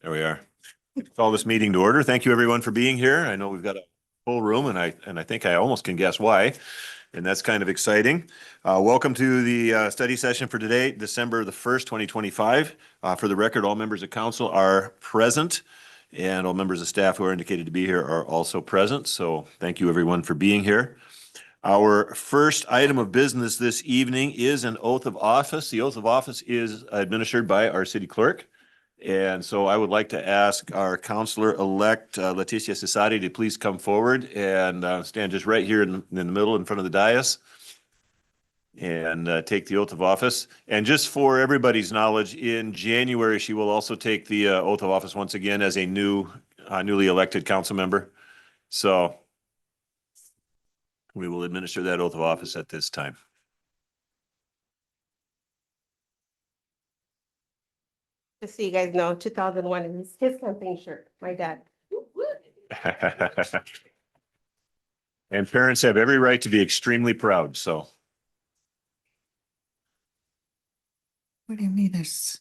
There we are. Call this meeting to order. Thank you, everyone, for being here. I know we've got a full room, and I think I almost can guess why, and that's kind of exciting. Welcome to the study session for today, December the 1st, 2025. For the record, all members of council are present, and all members of staff who are indicated to be here are also present. So thank you, everyone, for being here. Our first item of business this evening is an oath of office. The oath of office is administered by our city clerk. And so I would like to ask our counselor-elect Leticia Cesati to please come forward and stand just right here in the middle in front of the dais and take the oath of office. And just for everybody's knowledge, in January, she will also take the oath of office once again as a newly elected council member. So we will administer that oath of office at this time. Just so you guys know, 2001 is his campaign shirt, my dad. And parents have every right to be extremely proud, so. What do you mean this?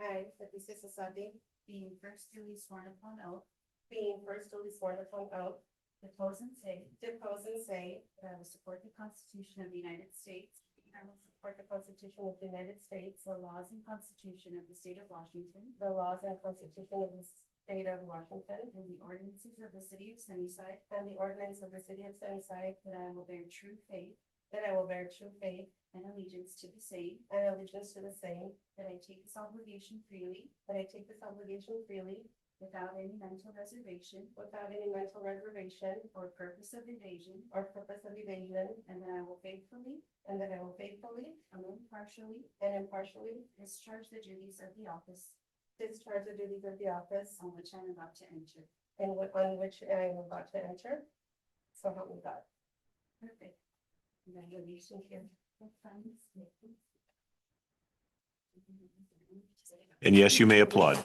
I, Leticia Cesati, being first duly sworn upon oath, being first duly sworn upon oath, depose and say depose and say that I will support the Constitution of the United States, I will support the Constitution of the United States, the laws and Constitution of the State of Washington, the laws and Constitution of the State of Washington, and the ordinances of the City of Sunnyside, and the ordinance of the City of Sunnyside, that I will bear true faith that I will bear true faith and allegiance to the same, and allegiance to the same, that I take this obligation freely that I take this obligation freely without any mental reservation without any mental reservation or purpose of evasion, or purpose of evasion, and that I will faithfully and that I will faithfully and impartially and impartially discharge the duties of the office discharge the duties of the office on which I am about to enter. and on which I am about to enter. So help me God. Perfect. Congratulations. And yes, you may applaud.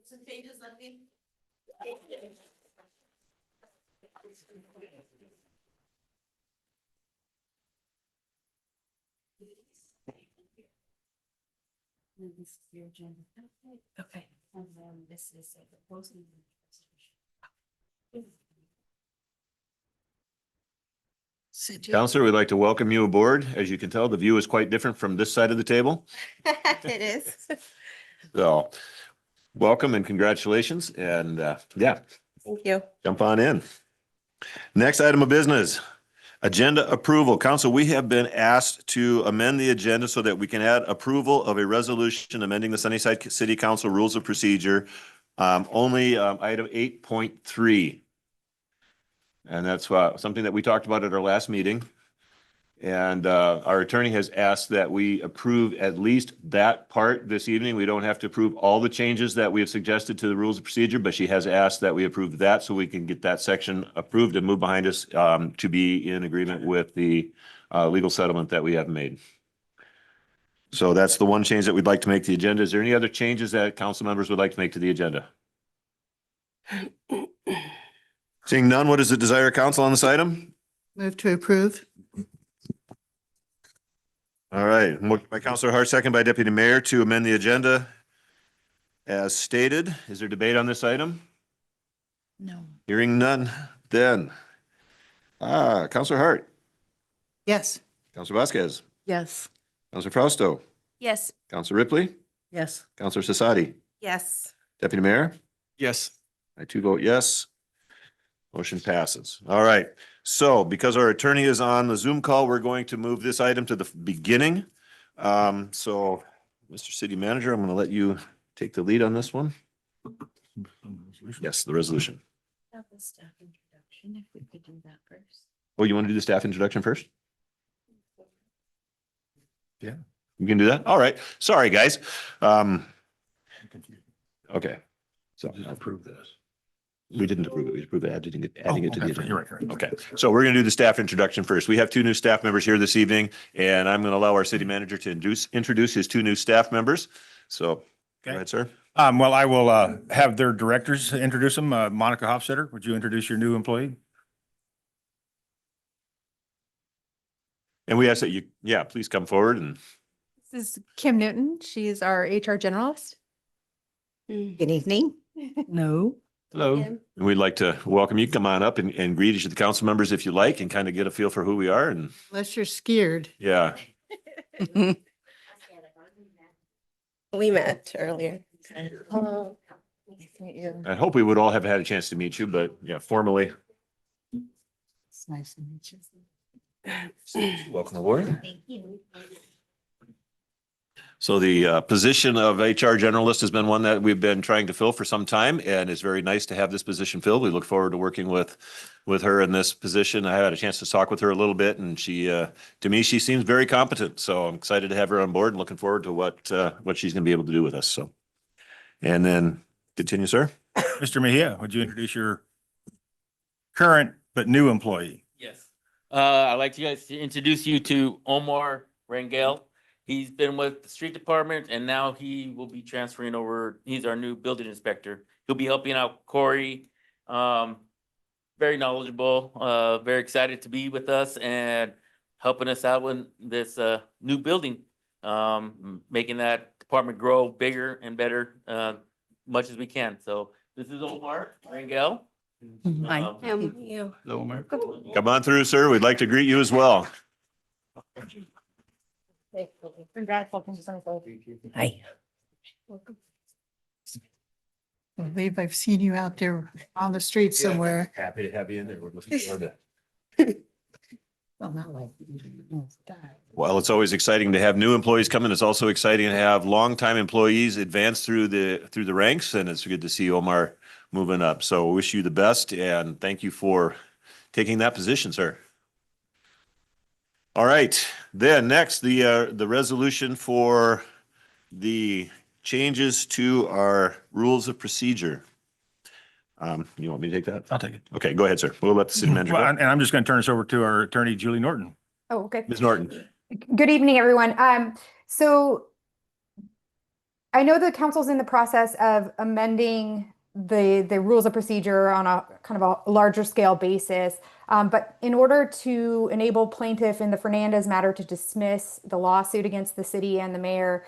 Some pages left in. And this is your agenda. Okay. And then this is a proposal. Counselor, we'd like to welcome you aboard. As you can tell, the view is quite different from this side of the table. It is. So welcome and congratulations. And yeah, Thank you. jump on in. Next item of business, agenda approval. Council, we have been asked to amend the agenda so that we can add approval of a resolution amending the Sunnyside City Council Rules of Procedure. Only item 8.3. And that's something that we talked about at our last meeting. And our attorney has asked that we approve at least that part this evening. We don't have to approve all the changes that we have suggested to the rules of procedure, but she has asked that we approve that so we can get that section approved and move behind us to be in agreement with the legal settlement that we have made. So that's the one change that we'd like to make to the agenda. Is there any other changes that council members would like to make to the agenda? Seeing none, what is the desire of council on this item? Move to approve. All right, motion by Councilor Hart, second by Deputy Mayor to amend the agenda as stated. Is there debate on this item? No. Hearing none, then. Councilor Hart, Yes. Councilor Vasquez, Yes. Councilor Fausto, Yes. Councilor Ripley, Yes. Councilor Cesati, Yes. Deputy Mayor. Yes. I too vote yes. Motion passes. All right. So because our attorney is on the Zoom call, we're going to move this item to the beginning. So Mr. City Manager, I'm going to let you take the lead on this one. Yes, the resolution. Have the staff introduction. If we could do that first. Oh, you want to do the staff introduction first? Yeah, you can do that. All right. Sorry, guys. Okay. So Approve this. we didn't approve it. We approved adding it to the agenda. You're right. Okay, so we're going to do the staff introduction first. We have two new staff members here this evening, and I'm going to allow our city manager to introduce his two new staff members. So, go Okay. ahead, sir. Well, I will have their directors introduce them. Monica Hofstetter, would you introduce your new employee? And we ask that you, yeah, please come forward and This is Kim Newton. She's our HR generalist. Good evening. No. hello. And we'd like to welcome you. Come on up and greet each of the council members if you like and kind of get a feel for who we are. And Unless you're scared. yeah, We met earlier. Hello. Nice to meet you. I hope we would all have had a chance to meet you, but yeah, formally, It's nice to meet you. welcome aboard. Thank you. So the position of HR generalist has been one that we've been trying to fill for some time, and it's very nice to have this position filled. We look forward to working with her in this position. I had a chance to talk with her a little bit, and she, to me, she seems very competent. So I'm excited to have her on board and looking forward to what she's going to be able to do with us. So, and then continue, sir. Mr. Mejia, would you introduce your current but new employee? Yes. I'd like to guys to introduce you to Omar Rangel. He's been with the street department and now he will be transferring over. He's our new building inspector. He'll be helping out Corey. Very knowledgeable, very excited to be with us and helping us out with this new building. Making that department grow bigger and better, much as we can. So this is Omar Rangel. Hi. You. Hello, Omar. Come on through, sir. We'd like to greet you as well. Congrats. Welcome to Sunnyside. Hi. I believe I've seen you out there on the street somewhere. Happy to have you in there. We're looking forward to. Well, not like. Well, it's always exciting to have new employees come in. It's also exciting to have longtime employees advance through the ranks, and it's good to see Omar moving up. So wish you the best and thank you for taking that position, sir. All right, then next, the resolution for the changes to our rules of procedure. You want me to take that? I'll take it. Okay, go ahead, sir. We'll let the city manager Well, go. and I'm just going to turn this over to our attorney, Julie Norton. Oh, okay. Ms. Norton. Good evening, everyone. So I know the council's in the process of amending the rules of procedure on a kind of a larger scale basis. But in order to enable plaintiff in the Fernandez matter to dismiss the lawsuit against the city and the mayor,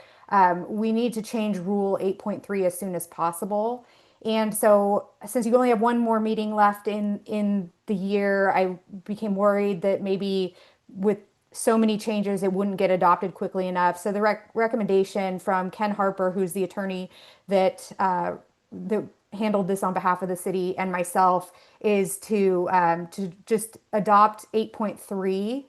we need to change Rule 8.3 as soon as possible. And so since you only have one more meeting left in the year, I became worried that maybe with so many changes, it wouldn't get adopted quickly enough. So the recommendation from Ken Harper, who's the attorney that handled this on behalf of the city and myself, is to just adopt 8.3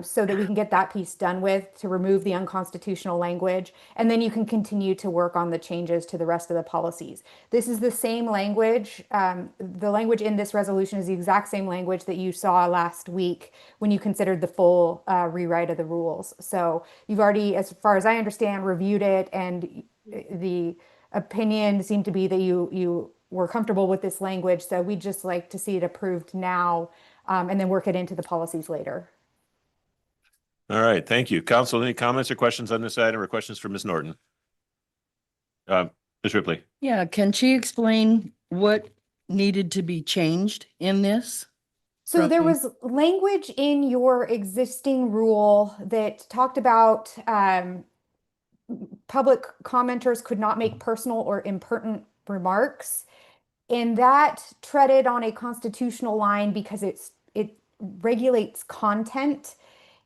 so that we can get that piece done with, to remove the unconstitutional language, and then you can continue to work on the changes to the rest of the policies. This is the same language. The language in this resolution is the exact same language that you saw last week when you considered the full rewrite of the rules. So you've already, as far as I understand, reviewed it, and the opinion seemed to be that you were comfortable with this language. So we'd just like to see it approved now, and then work it into the policies later. All right, thank you. Council, any comments or questions on this item or questions for Ms. Norton? Ms. Ripley? Yeah, can she explain what needed to be changed in this? So there Roughly. was language in your existing rule that talked about public commenters could not make personal or impertinent remarks. And that treaded on a constitutional line because it regulates content.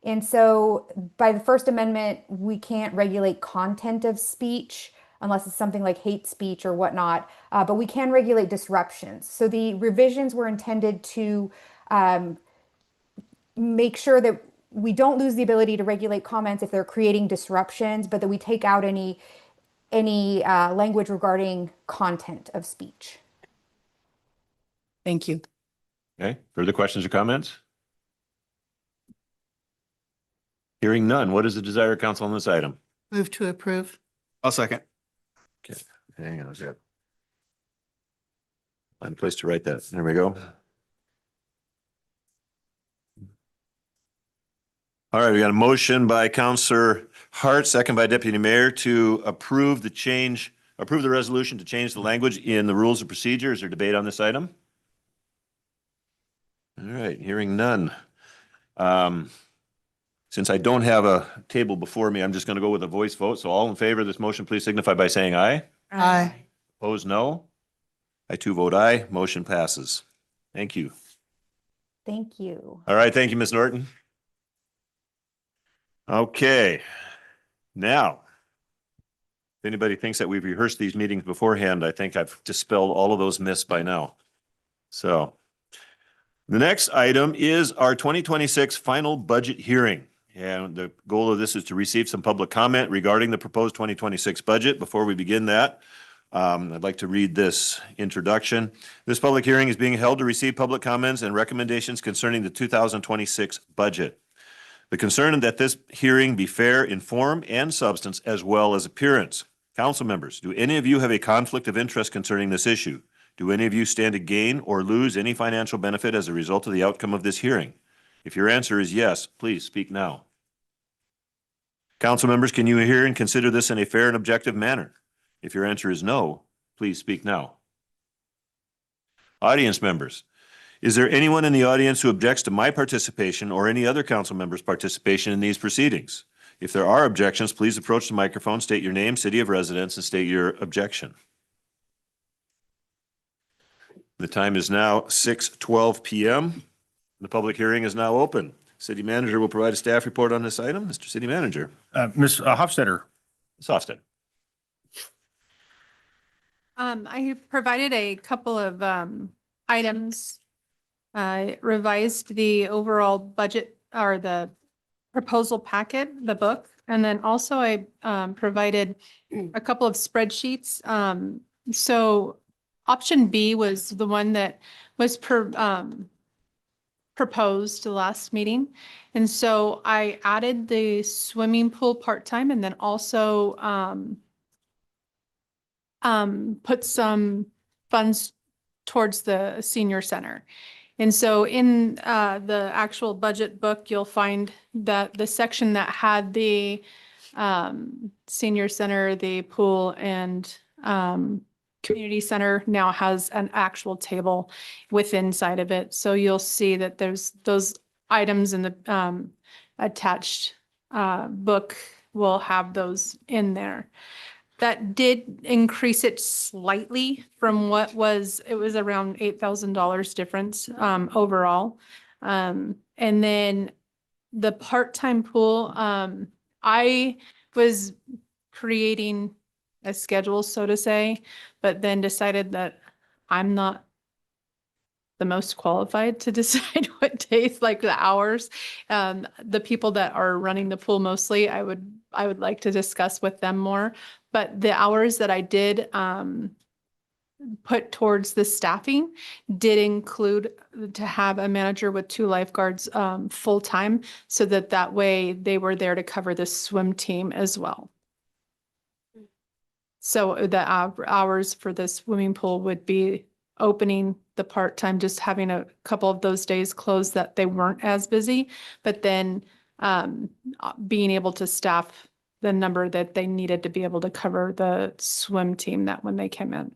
And so by the First Amendment, we can't regulate content of speech unless it's something like hate speech or whatnot, but we can regulate disruptions. So the revisions were intended to make sure that we don't lose the ability to regulate comments if they're creating disruptions, but that we take out any language regarding content of speech. Thank you. Okay, further questions or comments? Hearing none, what is the desire of council on this item? Move to approve. I'll second. Hang on a sec. Find a place to write that. There we go. All right, we got a motion by Counselor Hart, second by Deputy Mayor to approve the resolution to change the language in the rules of procedure. Is there debate on this item? All right, hearing none. Since I don't have a table before me, I'm just going to go with a voice vote. So all in favor of this motion, please signify by saying aye. Aye. Opposed, no. I too vote aye. Motion passes. Thank you. Thank you. All right, thank you, Ms. Norton. Okay, now, if anybody thinks that we've rehearsed these meetings beforehand, I think I've dispelled all of those myths by now. So the next item is our 2026 final budget hearing. And the goal of this is to receive some public comment regarding the proposed 2026 budget. Before we begin that, I'd like to read this introduction. This public hearing is being held to receive public comments and recommendations concerning the 2026 budget. The concern that this hearing be fair in form and substance as well as appearance. Council members, do any of you have a conflict of interest concerning this issue? Do any of you stand to gain or lose any financial benefit as a result of the outcome of this hearing? If your answer is yes, please speak now. Council members, can you hear and consider this in a fair and objective manner? If your answer is no, please speak now. Audience members, is there anyone in the audience who objects to my participation or any other council member's participation in these proceedings? If there are objections, please approach the microphone, state your name, city of residence, and state your objection. The time is now 6:12 p.m. The public hearing is now open. City manager will provide a staff report on this item. Mr. City Manager. Ms. Hofstadter. Ms. Hofstad. I provided a couple of items. Revised the overall budget or the proposal packet, the book, and then also I provided a couple of spreadsheets. So option B was the one that was proposed the last meeting. And so I added the swimming pool part-time and then also put some funds towards the senior center. And so in the actual budget book, you'll find that the section that had the senior center, the pool, and community center now has an actual table within inside of it. So you'll see that there's those items in the attached book will have those in there. That did increase it slightly from what was, it was around $8,000 difference overall. And then the part-time pool, I was creating a schedule, so to say, but then decided that I'm not the most qualified to decide what days, like the hours. The people that are running the pool mostly, I would like to discuss with them more. But the hours that I did put towards the staffing did include to have a manager with 2 lifeguards full-time, so that way they were there to cover the swim team as well. So the hours for the swimming pool would be opening the part-time, just having a couple of those days closed that they weren't as busy, but then being able to staff the number that they needed to be able to cover the swim team that when they came in.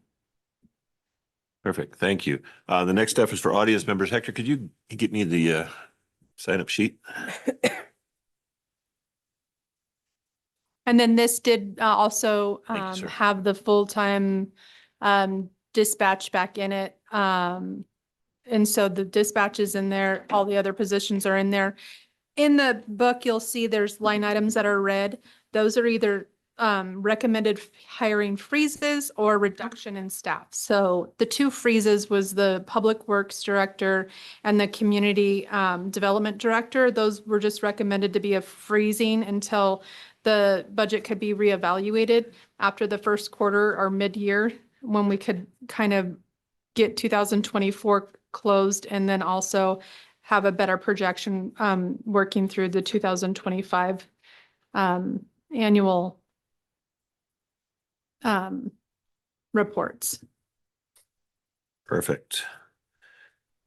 Perfect. Thank you. The next step is for audience members. Hector, could you get me the sign-up sheet? And then this did also Thank you, sir. have the full-time dispatch back in it. And so the dispatch is in there, all the other positions are in there. In the book, you'll see there's line items that are red. Those are either recommended hiring freezes or reduction in staff. So the 2 freezes was the Public Works Director and the Community Development Director. Those were just recommended to be a freezing until the budget could be reevaluated after the first quarter or mid-year, when we could kind of get 2024 closed and then also have a better projection, working through the 2025 annual reports. Perfect.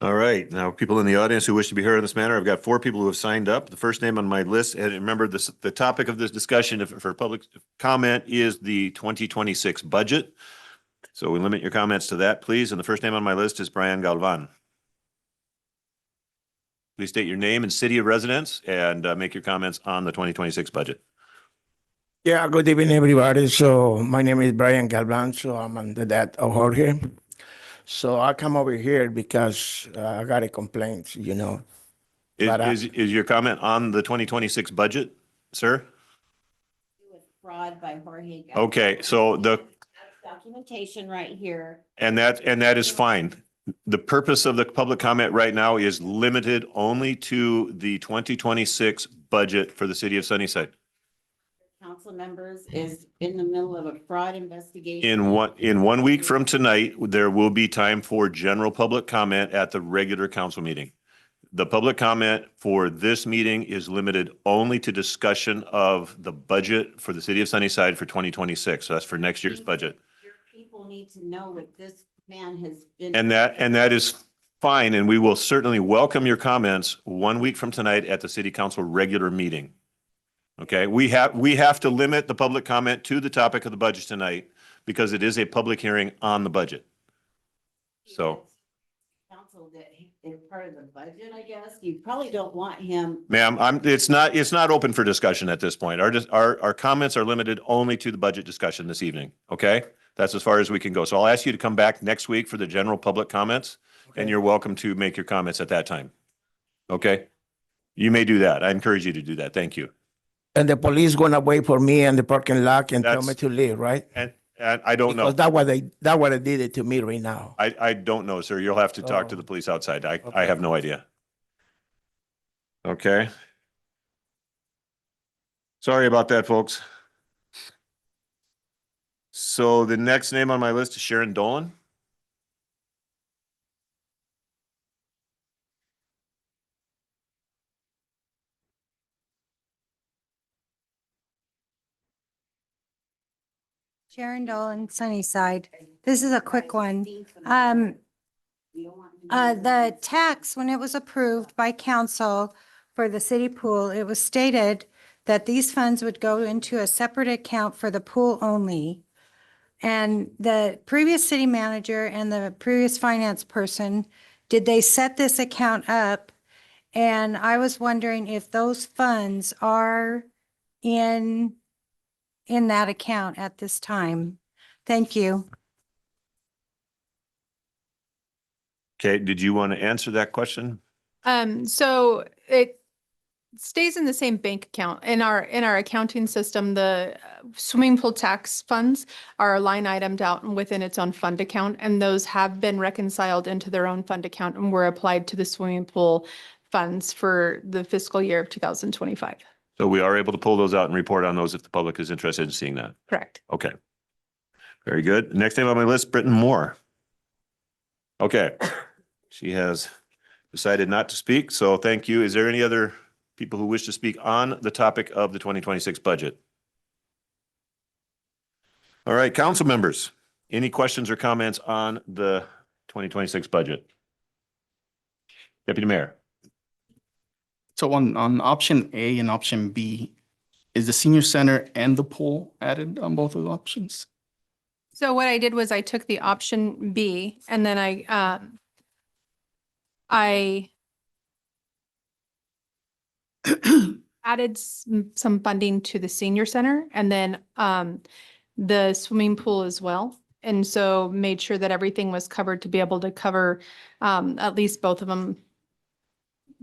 All right, now people in the audience who wish to be heard in this matter, I've got 4 people who have signed up. The first name on my list, and remember this, the topic of this discussion for public comment is the 2026 budget. So we limit your comments to that, please. And the first name on my list is Brian Galvan. Please state your name and city of residence and make your comments on the 2026 budget. Yeah, good evening, everybody. So my name is Brian Galvan, so I'm the dad of Jorge. So I come over here because I got a complaint, you know. But I- Is your comment on the 2026 budget, sir? With fraud by Jorge. Okay, so Documentation right here. and that is fine. The purpose of the public comment right now is limited only to the 2026 budget for the city of Sunnyside. Council members is in the middle of a fraud investigation. In 1 week from tonight, there will be time for general public comment at the regular council meeting. The public comment for this meeting is limited only to discussion of the budget for the city of Sunnyside for 2026. So that's for next year's budget. Your people need to know what this man has been. And that is fine. And we will certainly welcome your comments 1 week from tonight at the city council regular meeting. Okay, we have to limit the public comment to the topic of the budget tonight because it is a public hearing on the budget. So, Council that they're part of the budget, I guess. You probably don't want him. ma'am, it's not open for discussion at this point. Our comments are limited only to the budget discussion this evening. Okay, that's as far as we can go. So I'll ask you to come back next week for the general public comments, and you're welcome to make your comments at that time. Okay, you may do that. I encourage you to do that. Thank you. And the police gonna wait for me in the parking lot and tell me That's- to leave, right? And I don't know. Because that what they did it to me right now. I don't know, sir. You'll have to talk to Oh. the police outside. I Okay. have no idea. Okay. Sorry about that, folks. So the next name on my list is Sharon Dolan. Sharon Dolan, Sunnyside. This is a quick one. You don't want him- The tax, when it was approved by council for the city pool, it was stated that these funds would go into a separate account for the pool only. And the previous city manager and the previous finance person, did they set this account up? And I was wondering if those funds are in that account at this time. Thank you. Okay, did you want to answer that question? So it stays in the same bank account. In our accounting system, the swimming pool tax funds are line itemed out and within its own fund account, and those have been reconciled into their own fund account and were applied to the swimming pool funds for the fiscal year of 2025. So we are able to pull those out and report on those if the public is interested in seeing that. Correct. Okay. Very good. Next name on my list, Britton Moore. Okay. She has decided not to speak, so thank you. Is there any other people who wish to speak on the topic of the 2026 budget? All right, council members, any questions or comments on the 2026 budget? Deputy Mayor. So on option A and option B, is the senior center and the pool added on both of the options? So what I did was I took the option B and then I added some funding to the senior center and then the swimming pool as well. And so made sure that everything was covered to be able to cover at least both of them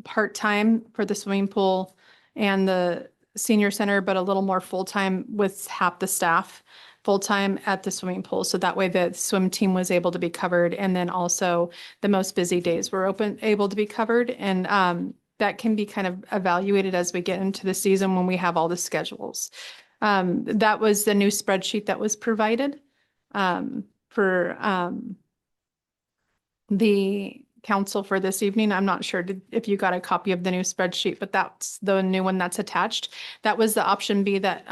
part-time for the swimming pool and the senior center, but a little more full-time with half the staff full-time at the swimming pool. So that way the swim team was able to be covered. And then also the most busy days were able to be covered. And that can be kind of evaluated as we get into the season when we have all the schedules. That was the new spreadsheet that was provided for the council for this evening. I'm not sure if you got a copy of the new spreadsheet, but that's the new one that's attached. That was the option B that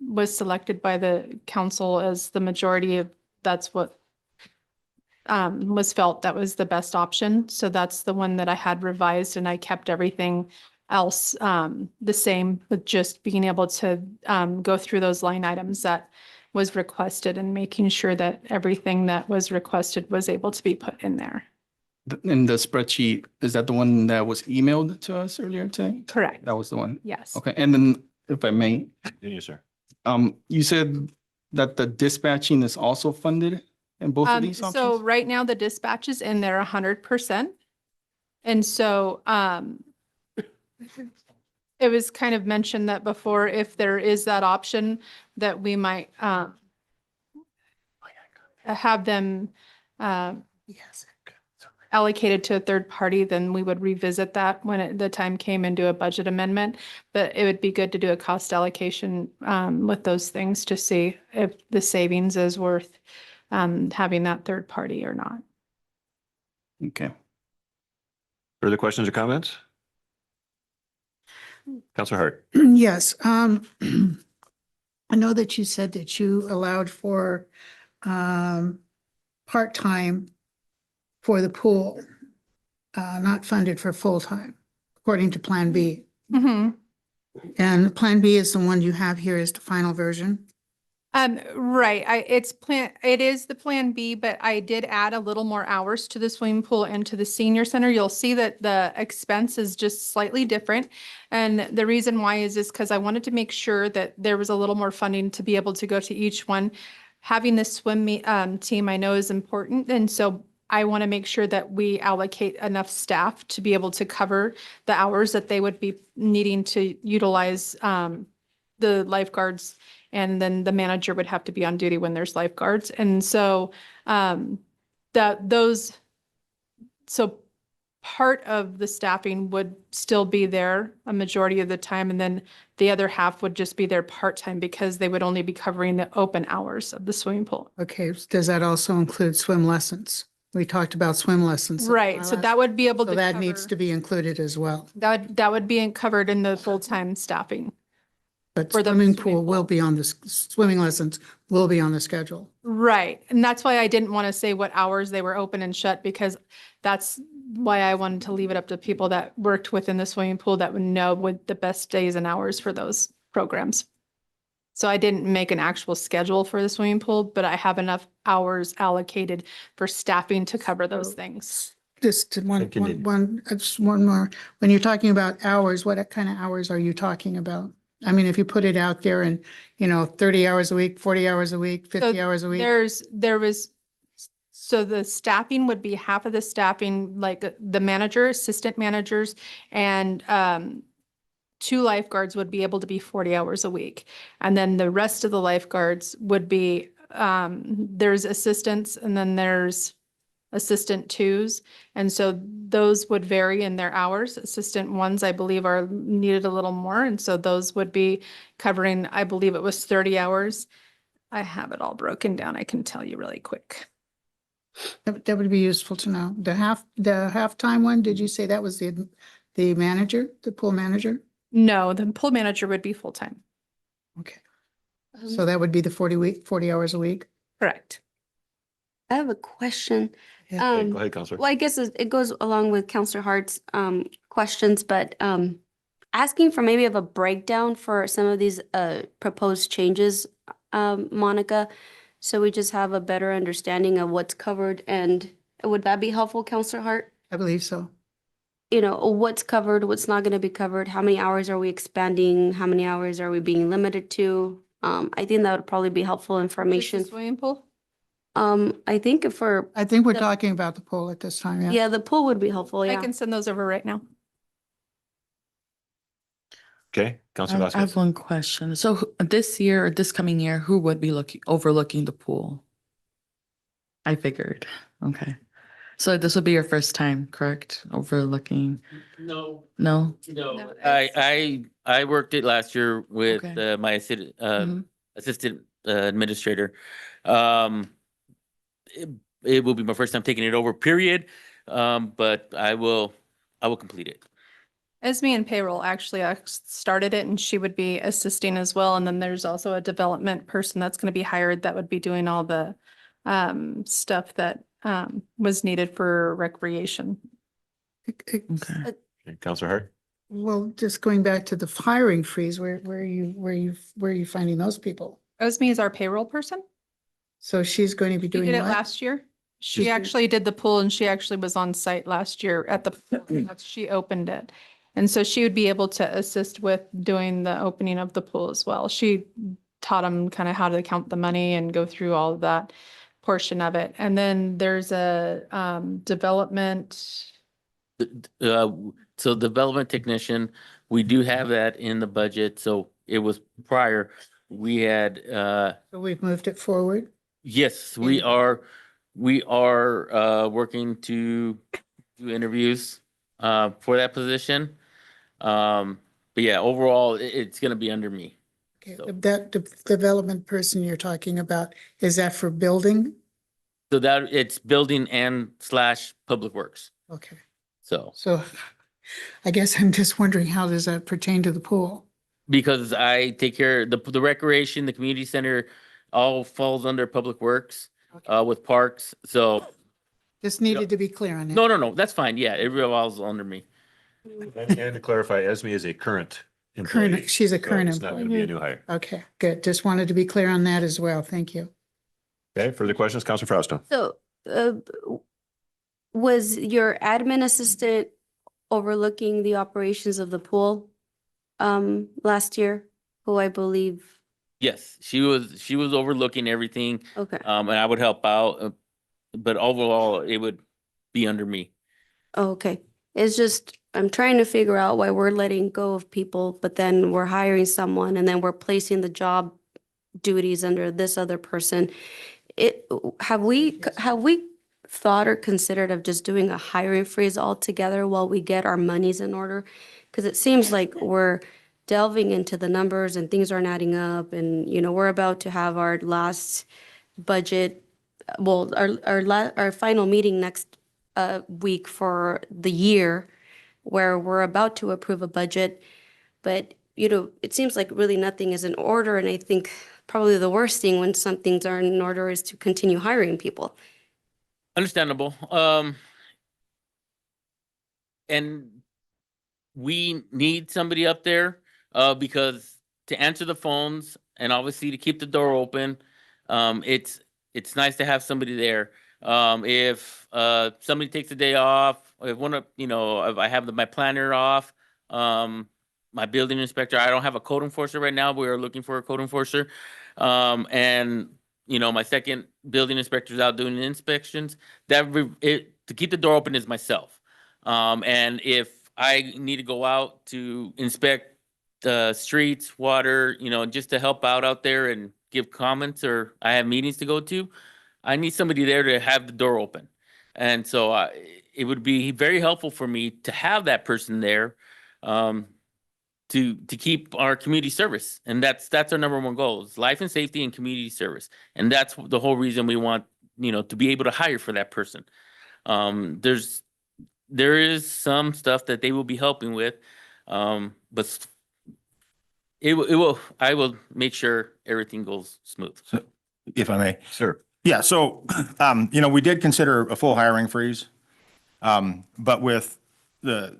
was selected by the council as the majority of, that's what was felt that was the best option. So that's the one that I had revised, and I kept everything else the same, with just being able to go through those line items that was requested and making sure that everything that was requested was able to be put in there. In the spreadsheet, is that the one that was emailed to us earlier today? Correct. That was the one? Yes. Okay, and then if I may, Yes, sir. you said that the dispatching is also funded in both of these So options? right now the dispatch is in there 100%. And so it was kind of mentioned that before, if there is that option, that we might have them allocated to a third party, then we would revisit that when the time came and do a budget amendment. But it would be good to do a cost allocation with those things to see if the savings is worth having that third party or not. Okay. Further questions or comments? Counselor Hart. Yes, I know that you said that you allowed for part-time for the pool, not funded for full-time, according to Plan B. Mm-hmm. And Plan B is the one you have here is the final version. Right, it is the Plan B, but I did add a little more hours to the swimming pool and to the senior center. You'll see that the expense is just slightly different. And the reason why is because I wanted to make sure that there was a little more funding to be able to go to each one. Having the swim team I know is important, and so I want to make sure that we allocate enough staff to be able to cover the hours that they would be needing to utilize the lifeguards. And then the manager would have to be on duty when there's lifeguards. And so so part of the staffing would still be there a majority of the time. And then the other half would just be there part-time because they would only be covering the open hours of the swimming pool. Okay, does that also include swim lessons? We talked about swim lessons. Right, so that would be able to So that needs cover- to be included as well. That would be covered in the full-time staffing. But For the swimming swimming pool will be on the, swimming lessons will be on the schedule. Right, and that's why I didn't want to say what hours they were open and shut, because that's why I wanted to leave it up to people that worked within the swimming pool that would know what the best days and hours for those programs. So I didn't make an actual schedule for the swimming pool, but I have enough hours allocated for staffing to cover those things. Just just one more. When you're talking about hours, what kind of hours are you talking about? I mean, if you put it out there and, 30 hours a week, 40 hours a week, 50 hours a week. So the staffing would be half of the staffing, like the manager, assistant managers, and 2 lifeguards would be able to be 40 hours a week. And then the rest of the lifeguards would be, there's assistants and then there's assistant 2s. And so those would vary in their hours. Assistant 1s, I believe, are needed a little more. And so those would be covering, I believe it was 30 hours. I have it all broken down. I can tell you really quick. That would be useful to know. The halftime one, did you say that was the manager, the pool manager? No, the pool manager would be full-time. Okay. So that would be the 40 hours a week? Correct. I have a question. Okay, go ahead, Counselor. Well, I guess it goes along with Counselor Hart's questions, but asking for maybe of a breakdown for some of these proposed changes, Monica, so we just have a better understanding of what's covered. And would that be helpful, Counselor Hart? I believe so. What's covered, what's not going to be covered, how many hours are we expanding, how many hours are we being limited to? I think that would probably be helpful information. Just the swimming pool? I think I think we're talking about the pool at this time, yeah. yeah, the pool would be helpful, I yeah. can send those over right now. Okay, Counselor I have Vasquez. one question. So this year or this coming year, who would be overlooking the pool? I figured. Okay. So this would be your first time, correct? Overlooking? No. No? No, I worked it last year with Okay. my assistant Mhm. assistant administrator. It will be my first time taking it over, period. but I will complete it. Esme in payroll actually started it and she would be assisting as well. And then there's also a development person that's going to be hired that would be doing all the stuff that was needed for recreation. Okay. Okay, Counselor Hart? Well, just going back to the hiring freeze, where are you finding those people? Esme is our payroll person. So she's going to be She doing did it what? last year. She She's- actually did the pool and she actually was on site last year at the, she opened it. And so she would be able to assist with doing the opening of the pool as well. She taught them kind of how to count the money and go through all of that portion of it. And then there's a development. So development technician, we do have that in the budget. So it was prior. We had, So we've moved it forward. yes, we are working to do interviews for that position. But yeah, overall, it's gonna be under me. Okay, So- that development person you're talking about, is that for building? So that it's building and / public works. Okay, So so I guess I'm just wondering, how does that pertain to the pool? because I take care of the recreation, the community center, all falls under public works with parks. So Just needed to be clear on that. no, that's fine. Yeah, it revolves under me. And to clarify, Esme is a current employee. Current, she's a so current it's not going to be a new hire. Okay, good. Just wanted to be clear on that as well. Thank you. Okay, further questions, Counselor Frausto? So, was your admin assistant overlooking the operations of the pool, last year, who I believe, Yes, she was overlooking everything. okay, And I would help out, but overall, it would be under me. oh, okay. It's just, I'm trying to figure out why we're letting go of people, but then we're hiring someone and then we're placing the job duties under this other person. Have we thought or considered of just doing a hiring freeze altogether while we get our monies in order? Because it seems like we're delving into the numbers and things aren't adding up, and, you know, we're about to have our last budget, well, our final meeting next week for the year, where we're about to approve a budget. But, you know, it seems like really nothing is in order, and I think probably the worst thing when some things aren't in order is to continue hiring people. Understandable. And we need somebody up there, because to answer the phones and obviously to keep the door open, it's nice to have somebody there. If somebody takes a day off, if if I have my planner off, my building inspector, I don't have a code enforcer right now, but we are looking for a code enforcer. And my second building inspector is out doing inspections. To keep the door open is myself. And if I need to go out to inspect the streets, water, just to help out there and give comments, or I have meetings to go to, I need somebody there to have the door open. And so it would be very helpful for me to have that person there, to keep our community service. And that's our number one goal, is life and safety and community service. And that's the whole reason we want, to be able to hire for that person. There is some stuff that they will be helping with, but I will make sure everything goes smooth. If I may. Sir. Yeah, so, we did consider a full hiring freeze. But with the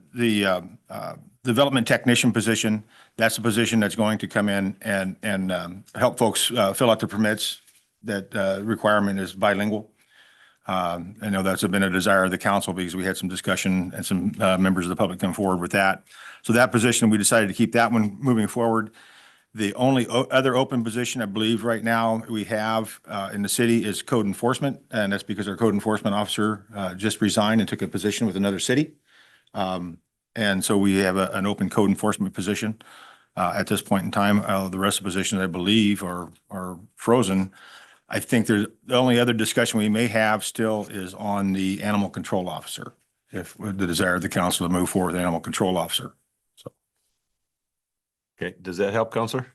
development technician position, that's a position that's going to come in and help folks fill out the permits. That requirement is bilingual. I know that's been a desire of the council because we had some discussion and some members of the public come forward with that. So that position, we decided to keep that one moving forward. The only other open position I believe right now we have in the city is code enforcement, and that's because our code enforcement officer just resigned and took a position with another city. And so we have an open code enforcement position at this point in time. The rest of the positions, I believe, are frozen. I think the only other discussion we may have still is on the animal control officer, if the desire of the council to move forward with the animal control officer. So. Okay, does that help, Counselor?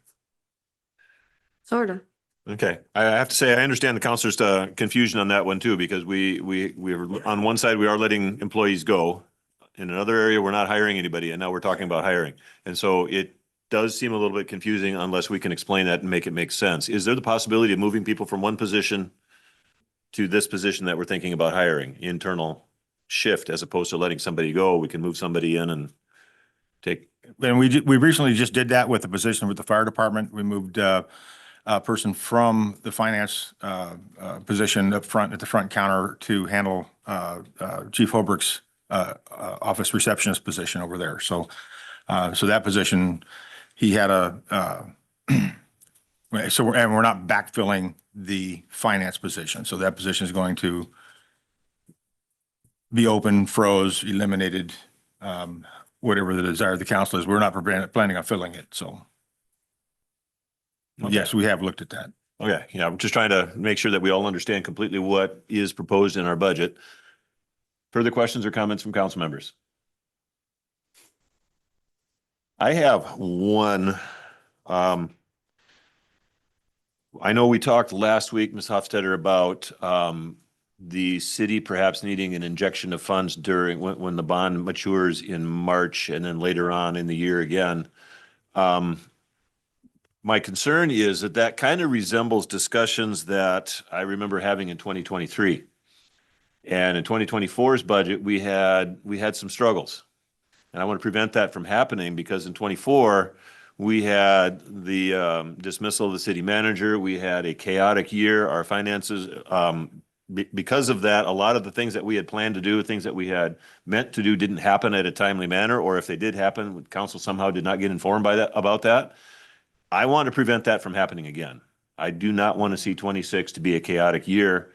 Sort of. Okay, I have to say, I understand the counselor's confusion on that one too, because we're on one side, we are letting employees go. In another area, we're not hiring anybody, and now we're talking about hiring. And so it does seem a little bit confusing unless we can explain that and make it make sense. Is there the possibility of moving people from one position to this position that we're thinking about hiring, internal shift, as opposed to letting somebody go? We can move somebody in and take, And we recently just did that with the position with the fire department. We moved a person from the finance position up front at the front counter to handle Chief Holbrook's office receptionist position over there. So that position, he had we're not backfilling the finance position. So that position is going to be open, froze, eliminated, whatever the desire of the council is. We're not planning on filling it. So yes, we have looked at that. okay, yeah, I'm just trying to make sure that we all understand completely what is proposed in our budget. Further questions or comments from council members? I have one. I know we talked last week, Ms. Hofstadter, about the city perhaps needing an injection of funds during when the bond matures in March and then later on in the year again. My concern is that that kind of resembles discussions that I remember having in 2023. And in 2024's budget, we had some struggles. And I want to prevent that from happening because in 24, we had the dismissal of the city manager. We had a chaotic year. Our finances, because of that, a lot of the things that we had planned to do, things that we had meant to do didn't happen at a timely manner, or if they did happen, council somehow did not get informed about that. I want to prevent that from happening again. I do not want to see 26 to be a chaotic year.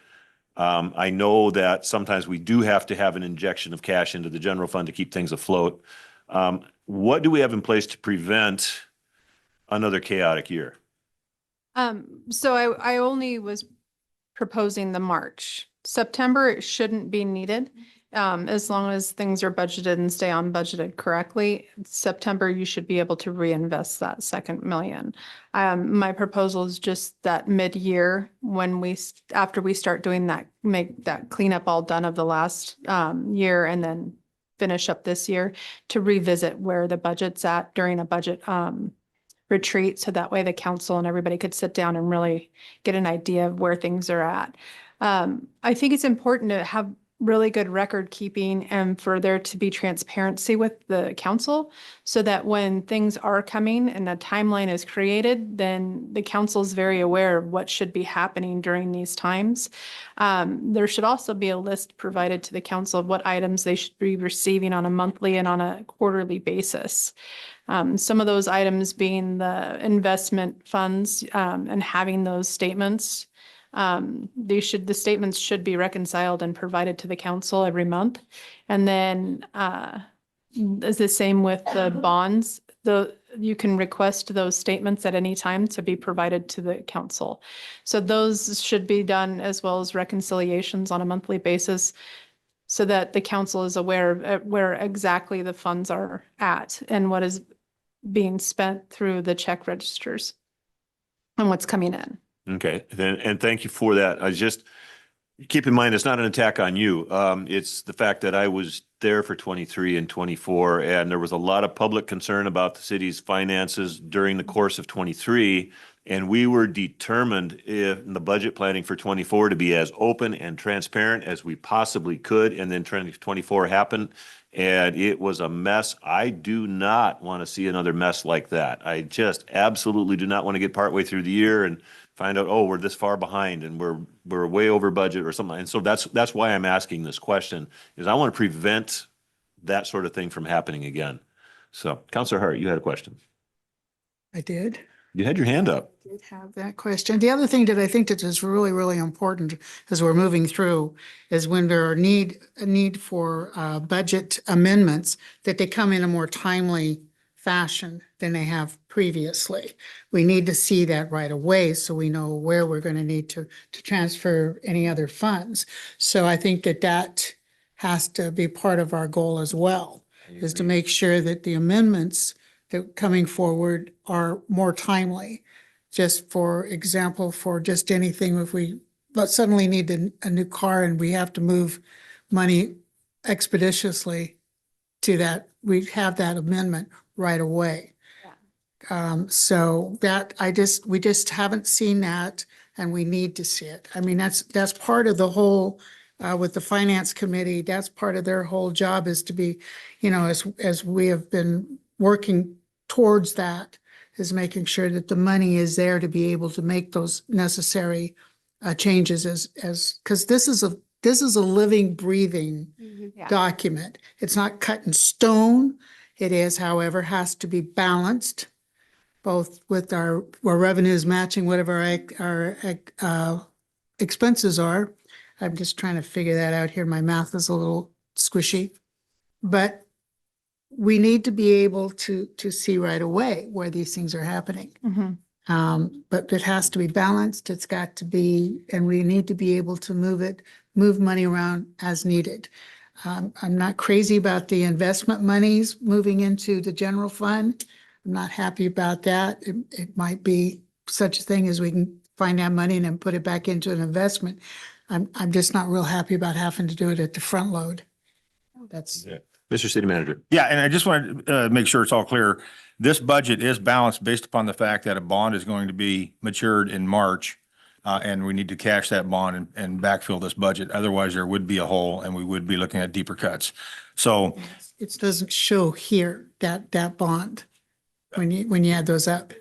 I know that sometimes we do have to have an injection of cash into the general fund to keep things afloat. What do we have in place to prevent another chaotic year? So I only was proposing the March. September, it shouldn't be needed. As long as things are budgeted and stay on budgeted correctly, September, you should be able to reinvest that second million. My proposal is just that mid-year when after we start doing that, make that cleanup all done of the last year and then finish up this year to revisit where the budget's at during a budget retreat. So that way the council and everybody could sit down and really get an idea of where things are at. I think it's important to have really good record keeping and for there to be transparency with the council so that when things are coming and a timeline is created, then the council is very aware of what should be happening during these times. There should also be a list provided to the council of what items they should be receiving on a monthly and on a quarterly basis. Some of those items being the investment funds and having those statements. The statements should be reconciled and provided to the council every month. And then is the same with the bonds. You can request those statements at any time to be provided to the council. So those should be done as well as reconciliations on a monthly basis so that the council is aware of where exactly the funds are at and what is being spent through the check registers and what's coming in. Okay, and thank you for that. I just keep in mind, it's not an attack on you. It's the fact that I was there for 23 and 24, and there was a lot of public concern about the city's finances during the course of 23. And we were determined in the budget planning for 24 to be as open and transparent as we possibly could. And then 24 happened and it was a mess. I do not want to see another mess like that. I just absolutely do not want to get partway through the year and find out, oh, we're this far behind and we're way over budget or something. And so that's why I'm asking this question, is I want to prevent that sort of thing from happening again. So Councilor Hart, you had a question. I did. You had your hand up. Did have that question. The other thing that I think that is really, really important as we're moving through is when there are a need for budget amendments, that they come in a more timely fashion than they have previously. We need to see that right away so we know where we're going to need to transfer any other funds. So I think that has to be part of our goal as well, is to make sure that the amendments that coming forward are more timely. just for example, for just anything, if we but suddenly need a new car and we have to move money expeditiously to that, we have that amendment right away. So that we just haven't seen that and we need to see it. I mean, that's part of the whole, with the finance committee, that's part of their whole job is to be, as we have been working towards that, is making sure that the money is there to be able to make those necessary changes because this is a living, breathing document. It's not cut in stone. It is, however, has to be balanced, both with our revenues matching whatever our expenses are. I'm just trying to figure that out here. My math is a little squishy, but we need to be able to see right away where these things are happening. But it has to be balanced. It's got to be, and we need to be able to move money around as needed. I'm not crazy about the investment monies moving into the general fund. I'm not happy about that. It might be such a thing as we can find that money and then put it back into an investment. I'm just not real happy about having to do it at the front load. That's. Yeah. Mr. City Manager. Yeah, and I just want to make sure it's all clear. This budget is balanced based upon the fact that a bond is going to be matured in March. And we need to cash that bond and backfill this budget. Otherwise, there would be a hole and we would be looking at deeper cuts. So It doesn't show here that bond when you add those up.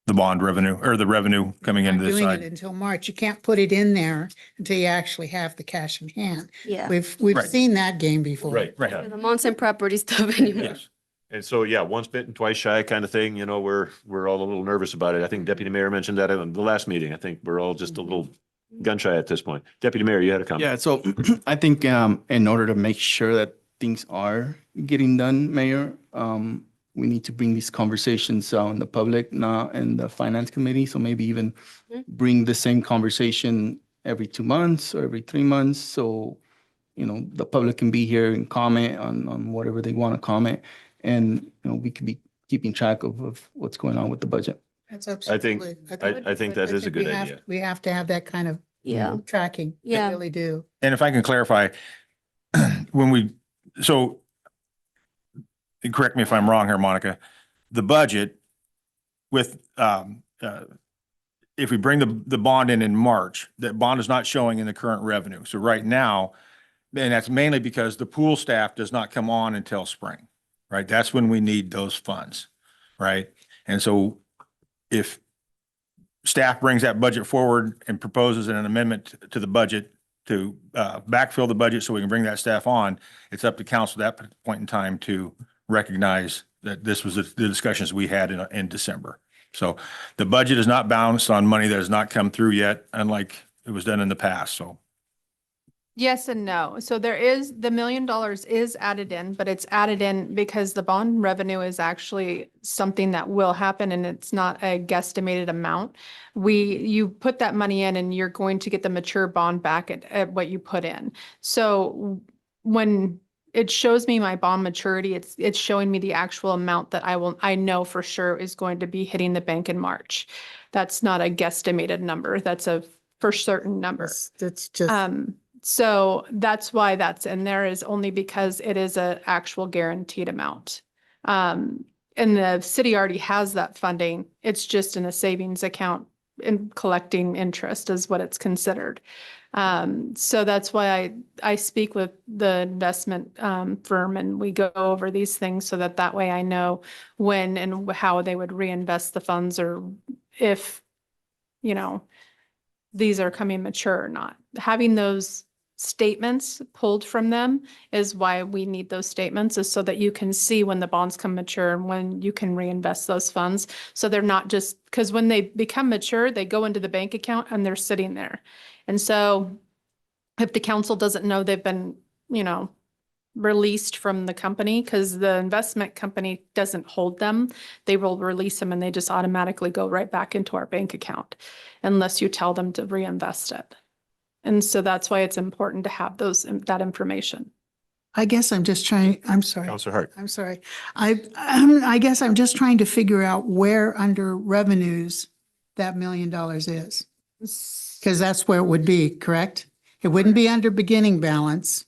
the bond revenue or the revenue coming into this Doing it side. until March. You can't put it in there until you actually have the cash in hand. Yeah. We've Right. seen that game before. Right. The Monson property stuff anymore. Yes. And so, yeah, once bitten, twice shy kind of thing, you know, we're all a little nervous about it. I think Deputy Mayor mentioned that in the last meeting. I think we're all just a little gun shy at this point. Deputy Mayor, you had a comment. Yeah, so I think in order to make sure that things are getting done, Mayor, we need to bring these conversations in the public, not in the finance committee. So maybe even bring the same conversation every 2 months or every 3 months. So, you know, the public can be here and comment on whatever they want to comment. And, you know, we could be keeping track of what's going on with the budget. That's I think that is a good idea. We have to have that kind of Yeah. tracking. We Yeah. really do. And if I can clarify, so correct me if I'm wrong here, Monica, the budget with, if we bring the bond in March, that bond is not showing in the current revenue. So right now, and that's mainly because the pool staff does not come on until spring, right? That's when we need those funds, right? And so if staff brings that budget forward and proposes an amendment to the budget to backfill the budget so we can bring that staff on, it's up to council at that point in time to recognize that this was the discussions we had in December. So the budget is not balanced on money that has not come through yet, unlike it was done in the past. So Yes and no. So there is, the $1 million is added in, but it's added in because the bond revenue is actually something that will happen and it's not a guesstimated amount. You put that money in and you're going to get the mature bond back at what you put in. So when it shows me my bond maturity, it's showing me the actual amount that I know for sure is going to be hitting the bank in March. That's not a guesstimated number. That's a for certain number. That's just. So that's why that's in there, is only because it is an actual guaranteed amount. And the city already has that funding. It's just in a savings account and collecting interest is what it's considered. So that's why I speak with the investment firm and we go over these things so that way I know when and how they would reinvest the funds, or if, you know, these are coming mature or not. Having those statements pulled from them is why we need those statements, is so that you can see when the bonds come mature and when you can reinvest those funds. So they're not just, because when they become mature, they go into the bank account and they're sitting there. And so if the council doesn't know they've been, you know, released from the company, because the investment company doesn't hold them, they will release them and they just automatically go right back into our bank account unless you tell them to reinvest it. And so that's why it's important to have that information. I guess I'm just trying, I'm sorry. Counselor Hart. I'm sorry. I guess I'm just trying to figure out where under revenues that $1 million is. Because that's where it would be, correct? It wouldn't be under beginning balance.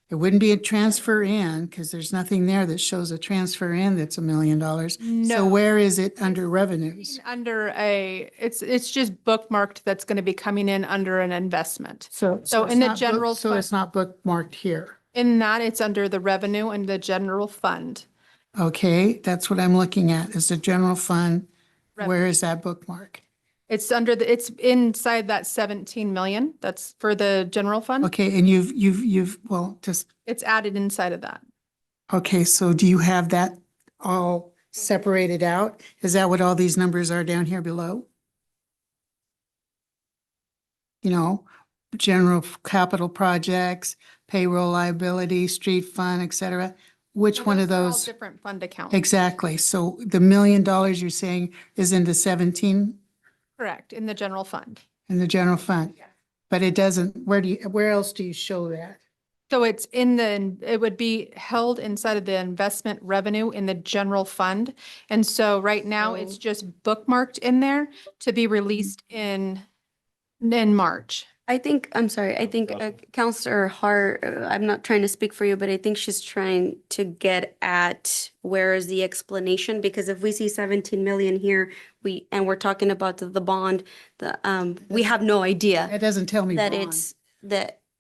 It wouldn't be a transfer in because there's nothing there that shows a transfer in that's $1 million. So No. where is it under revenues? Under it's just bookmarked that's going to be coming in under an investment. So it's in the not general, so fund. it's not bookmarked here. In that, it's under the revenue and the general fund. Okay, that's what I'm looking at, is the general fund. Where Revenue. is that bookmark? It's it's inside that 17 million. That's for the general fund. Okay, and well, just, It's added inside of that. okay, so do you have that all separated out? Is that what all these numbers are down here below? You know, general capital projects, payroll liability, street fund, et cetera. Which one of are all those? different fund accounts. Exactly. So the $1 million you're saying is in the 17 Correct, in the general fund. in the general fund? But it doesn't, where else do you show that? So it's it would be held inside of the investment revenue in the general fund. And so right now it's just bookmarked in there to be released in March. I think, I'm sorry, I think Counselor Hart, I'm not trying to speak for you, but I think she's trying to get at where is the explanation? Because if we see 17 million here, we're talking about the bond, we have no idea It doesn't tell me that bond. it's,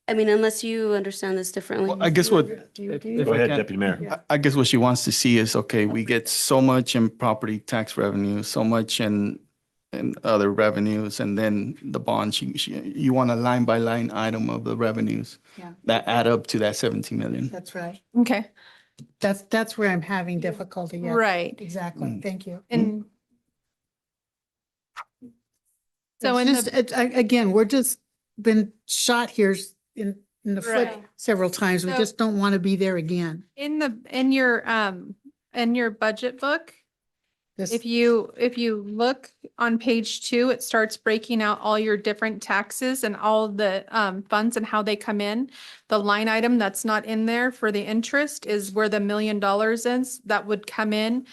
I mean, unless you understand this differently. Well, I guess what, Do you- if- do you- if Go I ahead, can- Deputy Mayor. I guess what she wants to see is, okay, we get so much in property tax revenue, so much in other revenues, and then the bond, you want a line by line item of the revenues Yeah. that add up to that 17 million. That's right. Okay. That's where I'm having difficulty. Yeah. Right. Exactly. Thank you. And so It's in just, the, again, we're just been shot here in the foot Right. several times. We So- just don't want to be there again. in your budget book, This, if you look on page 2, it starts breaking out all your different taxes and all the funds and how they come in. The line item that's not in there for the interest is where the $1 million is that would come in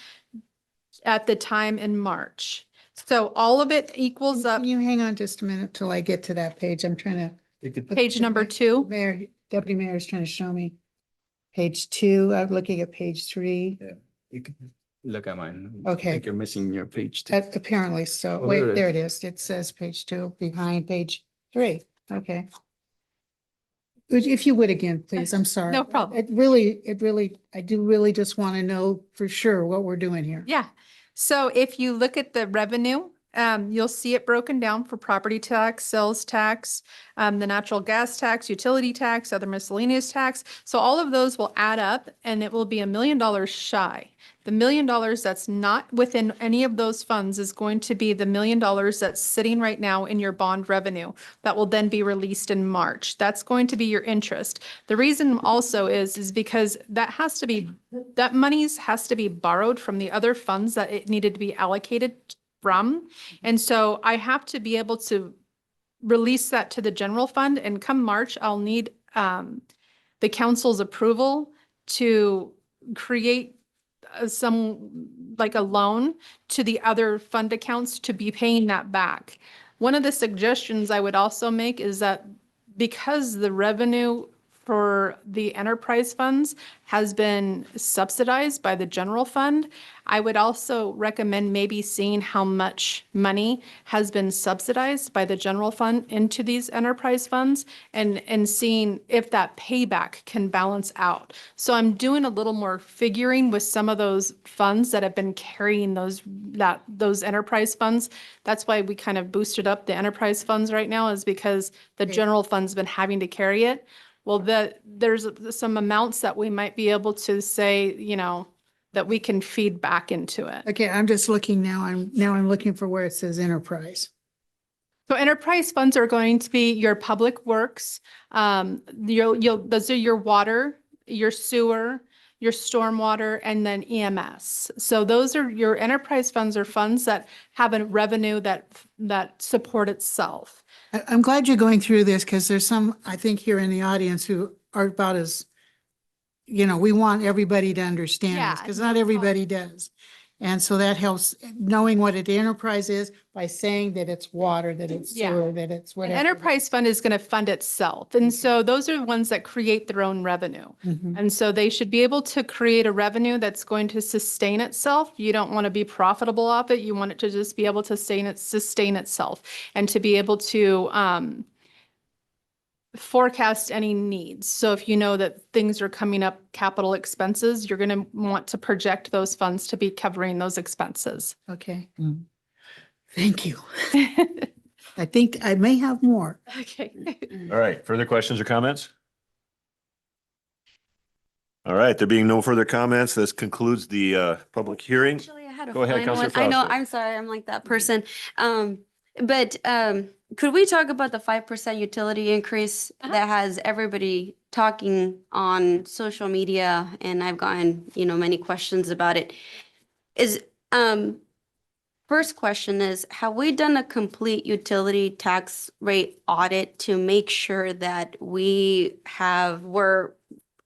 at the time in March. So all of it equals up can you hang on just a minute till I get to that page? I'm trying to. page number 2. Mayor, Deputy Mayor is trying to show me. Page 2, I'm looking at page 3. You can look at mine. Okay. I think you're missing your page. too. That apparently so. Oh, Wait, there it there it is. It says page 2 behind page 3. Okay. If you would again, please, I'm sorry. No problem. I do really just want to know for sure what we're doing here. Yeah. So if you look at the revenue, you'll see it broken down for property tax, sales tax, the natural gas tax, utility tax, other miscellaneous tax. So all of those will add up and it will be $1 million shy. The $1 million that's not within any of those funds is going to be the $1 million that's sitting right now in your bond revenue that will then be released in March. That's going to be your interest. The reason also is because that monies has to be borrowed from the other funds that it needed to be allocated from. And so I have to be able to release that to the general fund, and come March, I'll need the council's approval to create like a loan to the other fund accounts to be paying that back. One of the suggestions I would also make is that because the revenue for the enterprise funds has been subsidized by the general fund, I would also recommend maybe seeing how much money has been subsidized by the general fund into these enterprise funds and seeing if that payback can balance out. So I'm doing a little more figuring with some of those funds that have been carrying those enterprise funds. That's why we kind of boosted up the enterprise funds right now, is because the general fund's been having to carry it. Well, there's some amounts that we might be able to say, that we can feed back into it. Okay, I'm just looking now. I'm looking for where it says enterprise. So enterprise funds are going to be your public works. Those are your water, your sewer, your stormwater, and then EMS. So those are your enterprise funds, are funds that have a revenue that support itself. I'm glad you're going through this because there's some, I think, here in the audience who are about as we want everybody to understand this, Yeah, because no, not totally. everybody does. And so that helps knowing what an enterprise is by saying that it's water, that it's Yeah. sewer, that it's An whatever. enterprise fund is going to fund itself. And so those are the ones that create their own revenue. Mhm. And so they should be able to create a revenue that's going to sustain itself. You don't want to be profitable off it. You want it to just be able to sustain itself and to be able to forecast any needs. So if you know that things are coming up, capital expenses, you're going to want to project those funds to be covering those expenses. Okay. Thank you. I think I may have more. Okay. All right, further questions or comments? All right, there being no further comments, this concludes the public hearing. Actually, I had a Go ahead, final Counselor one. I know, Fausto. I'm sorry, I'm like that person. But could we talk about the 5% utility increase that has everybody talking on social media? And I've gotten, many questions about it. First question is, have we done a complete utility tax rate audit to make sure that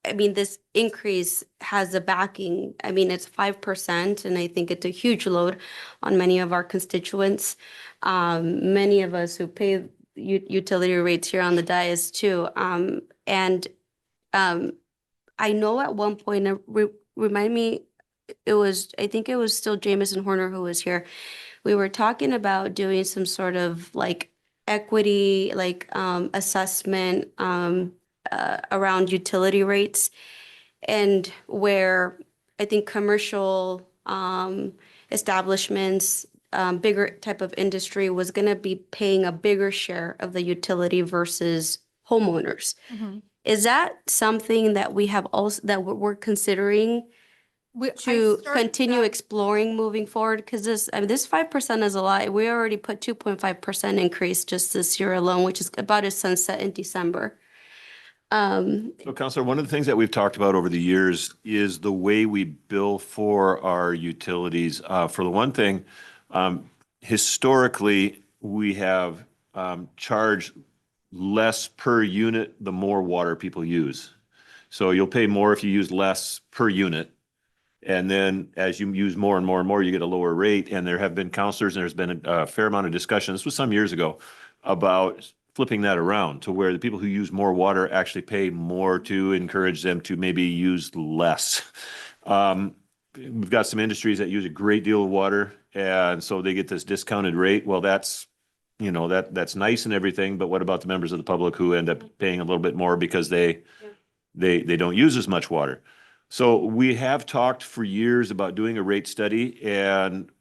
this increase has a backing? I mean, it's 5%, and I think it's a huge load on many of our constituents. Many of us who pay utility rates here on the dais too. I know at one point, remind me, I think it was still Jameson Horner who was here. We were talking about doing some sort of like equity, assessment around utility rates, and where I think commercial establishments, bigger type of industry was going to be paying a bigger share of the utility versus homeowners. Is that something that we have also, that we're considering to continue exploring moving forward? Because this 5% is a lot. We already put 2.5% increase just this year alone, which is about a sunset in December. So Counselor, one of the things that we've talked about over the years is the way we bill for our utilities. For the one thing, historically, we have charged less per unit the more water people use. So you'll pay more if you use less per unit. And then as you use more and more and more, you get a lower rate. And there have been counselors, and there's been a fair amount of discussion, this was some years ago, about flipping that around to where the people who use more water actually pay more to encourage them to maybe use less. We've got some industries that use a great deal of water, and so they get this discounted rate. Well, that's nice and everything, but what about the members of the public who end up paying a little bit more because they don't use as much water? So we have talked for years about doing a rate study, and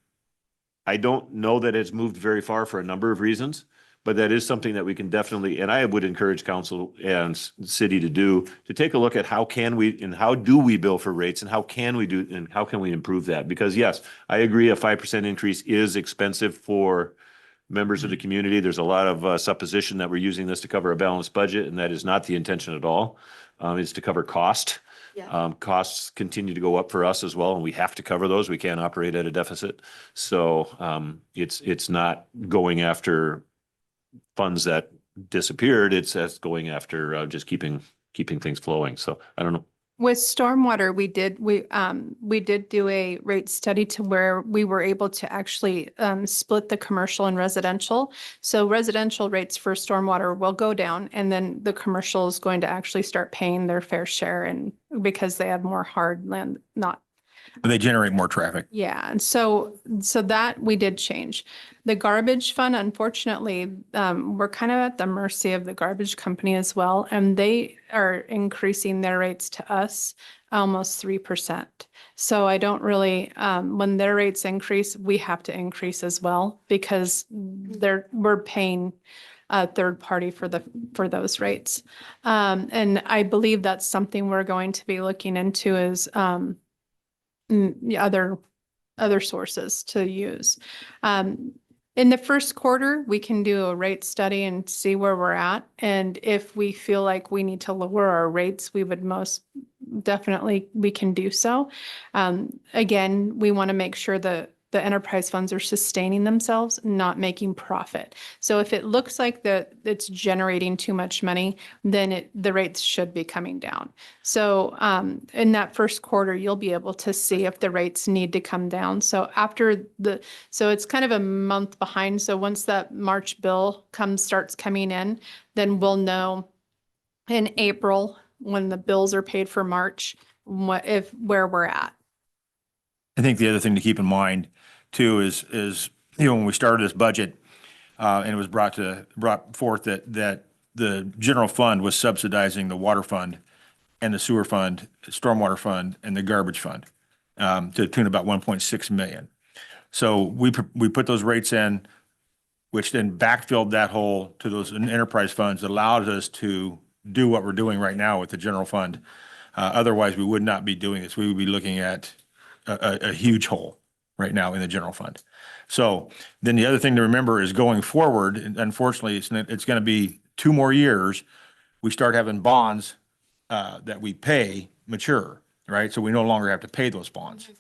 I don't know that it's moved very far for a number of reasons, but that is something that we can definitely, and I would encourage council and city to take a look at how do we bill for rates, and how can we improve that? Because yes, I agree, a 5% increase is expensive for members of the community. There's a lot of supposition that we're using this to cover a balanced budget, and that is not the intention at all. It's to cover cost. Yeah. Costs continue to go up for us as well, and we have to cover those. We can't operate at a deficit. So it's not going after funds that disappeared. It's going after just keeping things flowing. So I don't know. With stormwater, we did do a rate study to where we were able to actually split the commercial and residential. So residential rates for stormwater will go down, and then the commercial is going to actually start paying their fair share, and because they have more hard land, They generate more traffic. yeah, and so that we did change. The garbage fund, unfortunately, we're kind of at the mercy of the garbage company as well, and they are increasing their rates to us almost 3%. So I don't really, when their rates increase, we have to increase as well, because we're paying a third party for those rates. And I believe that's something we're going to be looking into is other sources to use. In the first quarter, we can do a rate study and see where we're at. And if we feel like we need to lower our rates, we would we can do so. Again, we want to make sure that the enterprise funds are sustaining themselves, not making profit. So if it looks like that it's generating too much money, then the rates should be coming down. So in that first quarter, you'll be able to see if the rates need to come down. So so it's kind of a month behind. So once that March bill starts coming in, then we'll know in April when the bills are paid for March, where we're at. I think the other thing to keep in mind too is, when we started this budget, and it was brought forth that the general fund was subsidizing the water fund and the sewer fund, stormwater fund, and the garbage fund, to the tune of about 1.6 million. So we put those rates in, which then backfilled that hole to those enterprise funds that allowed us to do what we're doing right now with the general fund. Otherwise, we would not be doing this. We would be looking at a huge hole right now in the general fund. So then the other thing to remember is going forward, and unfortunately, it's going to be 2 more years, we start having bonds that we pay mature, right? So we no longer have to pay those bonds.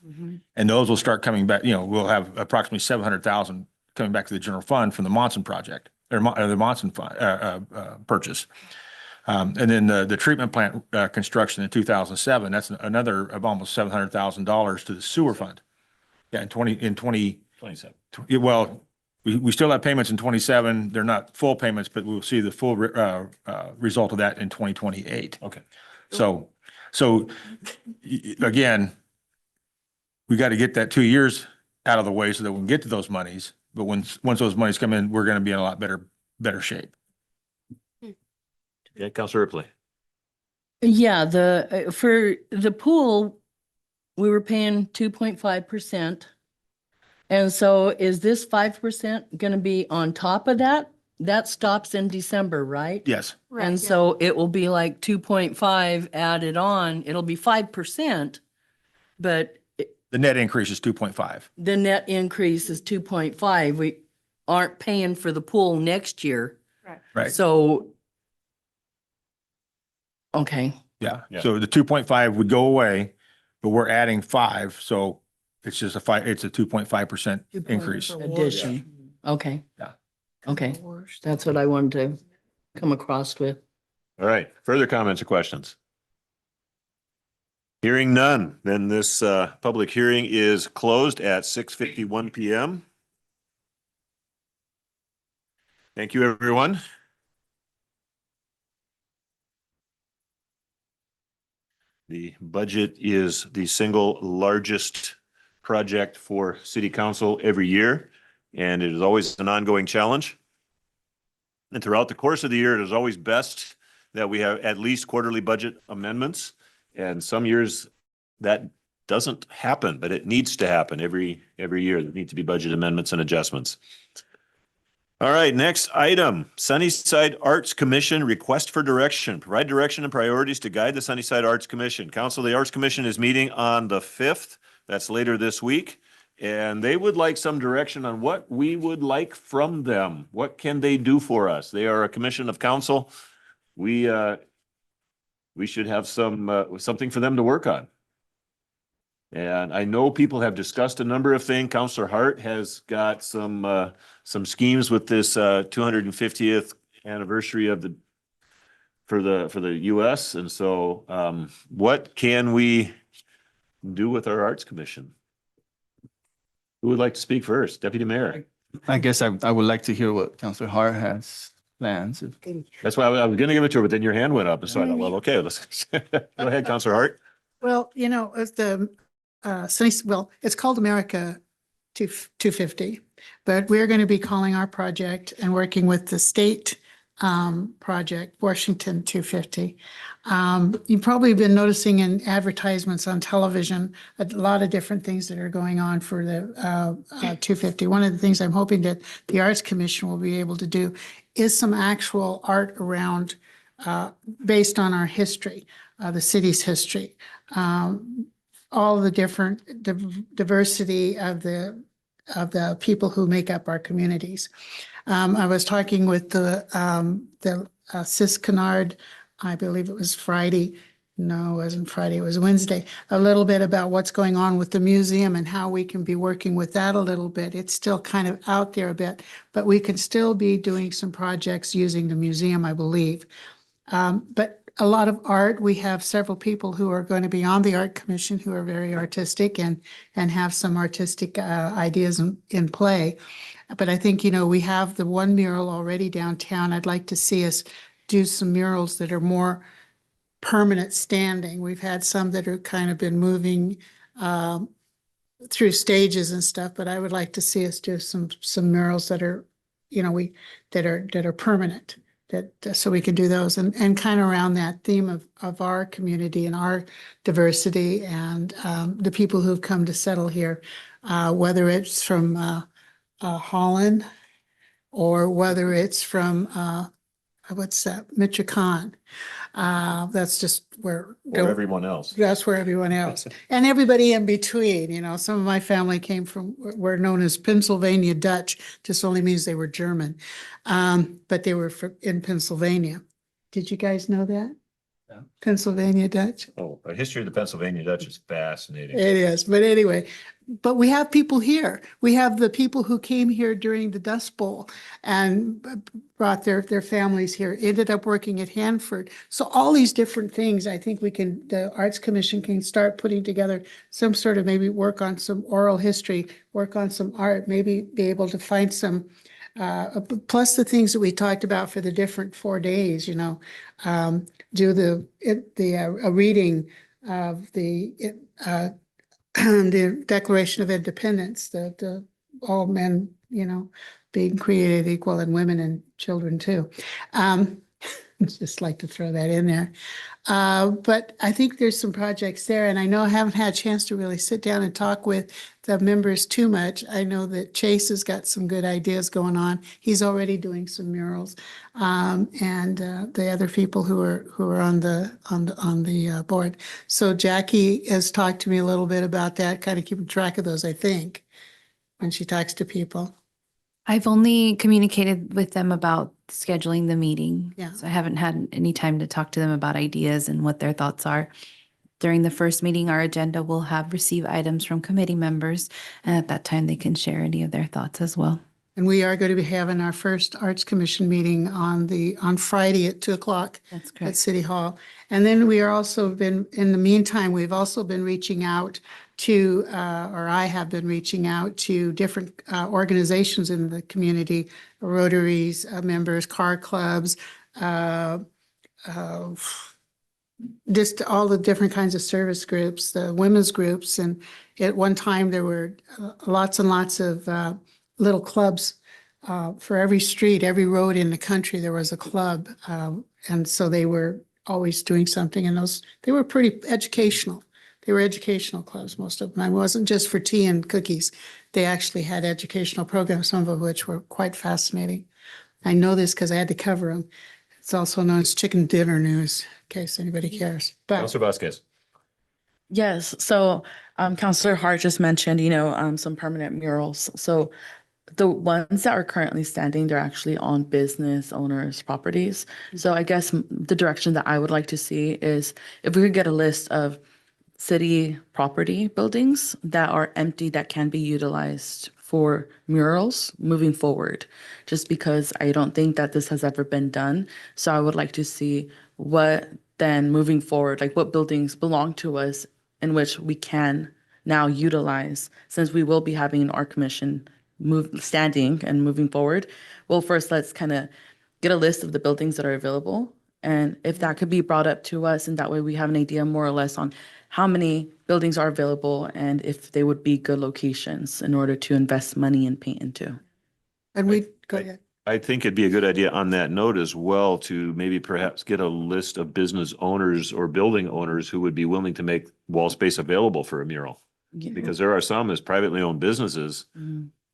And those will start coming back, we'll have approximately 700,000 coming back to the general fund from the Monson project, or the Monson fund, purchase. And then the treatment plant construction in 2007, that's another of almost $700,000 to the sewer fund. Yeah, in 27. Well, we still have payments in 27. They're not full payments, but we'll see the full result of that in 2028. Okay. So again, we got to get that 2 years out of the way so that we can get to those monies. But once those monies come in, we're going to be in a lot better shape. Yeah, Counselor Ripley. Yeah, for the pool, we were paying 2.5%. And so is this 5% going to be on top of that? That stops in December, right? Yes. And so it will be like 2.5 added on. It'll be 5%, but The net increase is 2.5. the net increase is 2.5. We aren't paying for the pool next year. Right. So, okay. Yeah. Yeah. So the 2.5 would go away, but we're adding 5. So it's just it's a 2.5% increase. Addition. Okay. Yeah. Okay. That's what I wanted to come across with. All right. Further comments or questions? Hearing none, then this public hearing is closed at 6:51 PM. Thank you, everyone. The budget is the single largest project for city council every year, and it is always an ongoing challenge. And throughout the course of the year, it is always best that we have at least quarterly budget amendments. And some years that doesn't happen, but it needs to happen every year. There need to be budget amendments and adjustments. All right, next item, Sunnyside Arts Commission request for direction. Provide direction and priorities to guide the Sunnyside Arts Commission. Council, the Arts Commission is meeting on the 5th. That's later this week. And they would like some direction on what we would like from them. What can they do for us? They are a commission of council. We should have something for them to work on. And I know people have discussed a number of things. Councilor Hart has got some schemes with this 250th anniversary of for the US. And so what can we do with our Arts Commission? Who would like to speak first? Deputy Mayor. I guess I would like to hear what Councilor Hart has plans. That's why I was going to give it to her, but then your hand went up. And so I thought, well, okay, let's go ahead, Councilor Hart. Well, as it's called America 250, but we're going to be calling our project and working with the state project, Washington 250. You've probably been noticing in advertisements on television, a lot of different things that are going on for the 250. One of the things I'm hoping that the Arts Commission will be able to do is some actual art around, based on our history, the city's history. All the different diversity of the people who make up our communities. I was talking with the Sis Kennard, I believe it was Friday, No, it wasn't Friday, it was Wednesday, a little bit about what's going on with the museum and how we can be working with that a little bit. It's still kind of out there a bit, but we can still be doing some projects using the museum, I believe. But a lot of art, we have several people who are going to be on the art commission who are very artistic and have some artistic ideas in play. But I think, we have the one mural already downtown. I'd like to see us do some murals that are more permanent standing. We've had some that are kind of been moving through stages and stuff, but I would like to see us do some murals that are, that are permanent. So we can do those and kind of around that theme of our community and our diversity and the people who've come to settle here, whether it's from Holland or whether it's from what's that, Michoacan. That's just where. Or everyone else. That's where everyone else. And everybody in between, some of my family came from, were known as Pennsylvania Dutch, just only means they were German. But they were in Pennsylvania. Did you guys know that? Yeah. Pennsylvania Dutch? Oh, the history of the Pennsylvania Dutch is fascinating. It is, but anyway, but we have people here. We have the people who came here during the Dust Bowl and brought their families here, ended up working at Hanford. So all these different things, I think the Arts Commission can start putting together some sort of, maybe work on some oral history, work on some art, maybe be able to find some, plus the things that we talked about for the different 4 days, do a reading of the the Declaration of Independence, the all men, being created equal, and women and children too. Just like to throw that in there. But I think there's some projects there, and I know I haven't had a chance to really sit down and talk with the members too much. I know that Chase has got some good ideas going on. He's already doing some murals, and the other people who are on the board. So Jackie has talked to me a little bit about that, kind of keeping track of those, I think, when she talks to people. I've only communicated with them about scheduling the meeting. Yeah. So I haven't had any time to talk to them about ideas and what their thoughts are. During the first meeting, our agenda will have receive items from committee members, and at that time they can share any of their thoughts as well. And we are going to be having our first Arts Commission meeting on Friday at 2:00. That's At correct. City Hall. And then we are also been, in the meantime, we've also been reaching out to, or I have been reaching out to different organizations in the community, Rotaries, members, car clubs, just all the different kinds of service groups, the women's groups. And at one time, there were lots and lots of little clubs for every street, every road in the country, there was a club. And so they were always doing something, and they were pretty educational. They were educational clubs, most of them. It wasn't just for tea and cookies. They actually had educational programs, some of which were quite fascinating. I know this because I had to cover them. It's also known as chicken dinner news, in case anybody cares. But Councilor Vasquez. Yes, so Councilor Hart just mentioned, some permanent murals. So the ones that are currently standing, they're actually on business owners' properties. So I guess the direction that I would like to see is if we could get a list of city property buildings that are empty that can be utilized for murals moving forward, just because I don't think that this has ever been done. So I would like to see what then moving forward, like what buildings belong to us in which we can now utilize, since we will be having our commission standing and moving forward. Well, first, let's kind of get a list of the buildings that are available. And if that could be brought up to us, and that way we have an idea more or less on how many buildings are available and if they would be good locations in order to invest money and paint into. and we, go ahead. I think it'd be a good idea on that note as well to maybe perhaps get a list of business owners or building owners who would be willing to make wall space available for a mural. Because there are some as privately owned businesses,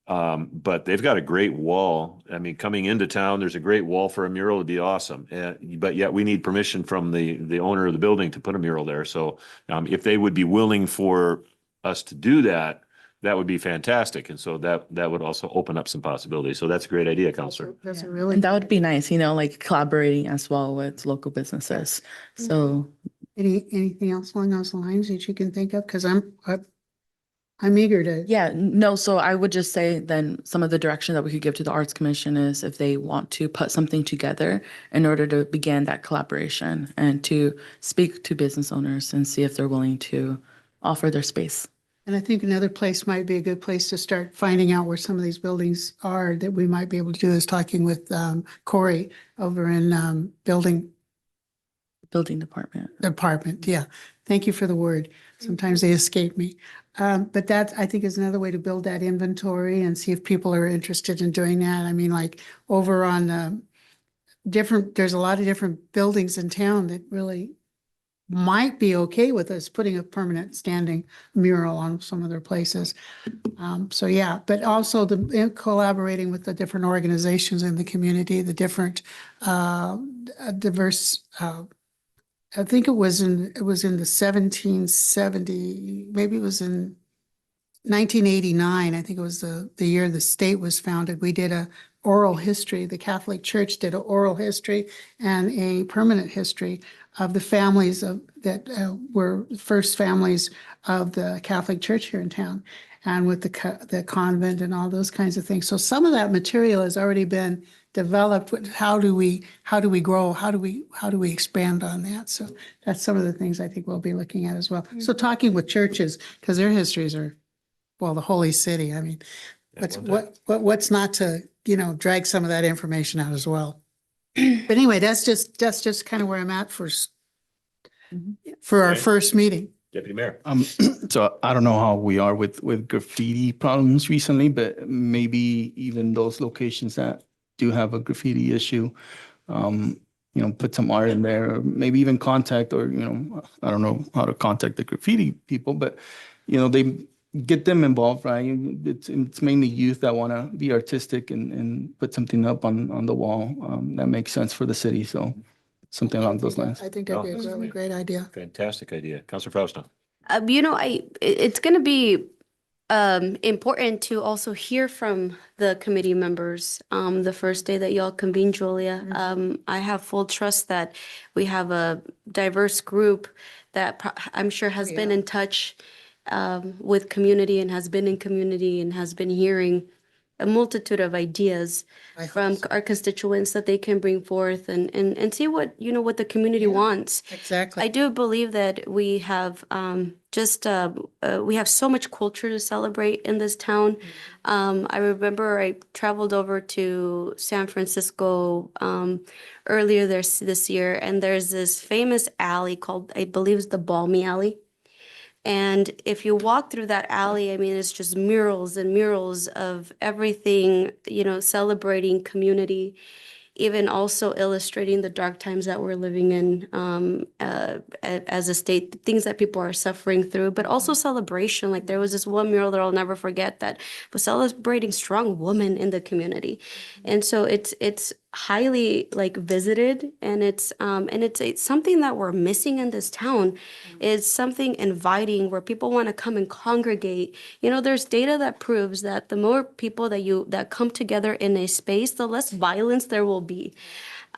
but they've got a great wall. I mean, coming into town, there's a great wall for a mural. It'd be awesome. But yet we need permission from the owner of the building to put a mural there. So if they would be willing for us to do that, that would be fantastic. And so that would also open up some possibilities. So that's a great idea, Counselor. That's a really. And that would be nice, like collaborating as well with local businesses. So Anything else along those lines that you can think of? Because I'm eager to. Yeah, no, so I would just say then some of the direction that we could give to the Arts Commission is if they want to put something together in order to begin that collaboration and to speak to business owners and see if they're willing to offer their space. And I think another place might be a good place to start finding out where some of these buildings are that we might be able to do is talking with Corey over in building department. Yeah. Thank you for the word. Sometimes they escape me. But that I think is another way to build that inventory and see if people are interested in doing that. I mean, like over on there's a lot of different buildings in town that really might be okay with us putting a permanent standing mural on some of their places. So yeah, but also collaborating with the different organizations in the community, the different diverse. I think it was in the 1770, maybe it was in 1989. I think it was the year the state was founded. We did a oral history. The Catholic Church did an oral history and a permanent history of the families that were first families of the Catholic Church here in town, and with the convent and all those kinds of things. So some of that material has already been developed. How do we grow? How do we expand on that? So that's some of the things I think we'll be looking at as well. So talking with churches, because their histories are, well, the Holy City. I mean, what's not to, drag some of that information out as well. But anyway, that's just kind of where I'm at for our Okay. first meeting. Deputy Mayor. So I don't know how we are with graffiti problems recently, but maybe even those locations that do have a graffiti issue, put some art in there, or maybe even contact, or, I don't know how to contact the graffiti people, but, they get them involved, right? It's mainly youth that want to be artistic and put something up on the wall that makes sense for the city. So something along those lines. I think that'd be a really great idea. Fantastic idea. Councilor Fausto. It's going to be important to also hear from the committee members the first day that y'all convene, Julia. I have full trust that we have a diverse group that I'm sure has been in touch with community and has been in community and has been hearing a multitude of ideas from our constituents that they can bring forth and see what, what the community wants. Exactly. I do believe that we have we have so much culture to celebrate in this town. I remember I traveled over to San Francisco earlier this year, and there's this famous alley called, I believe it's the Balmy Alley. And if you walk through that alley, I mean, it's just murals and murals of everything, celebrating community, even also illustrating the dark times that we're living in as a state, things that people are suffering through, but also celebration. Like there was this one mural that I'll never forget that was celebrating strong women in the community. And so it's highly visited, and it's something that we're missing in this town is something inviting where people want to come and congregate. There's data that proves that the more people that come together in a space, the less violence there will be.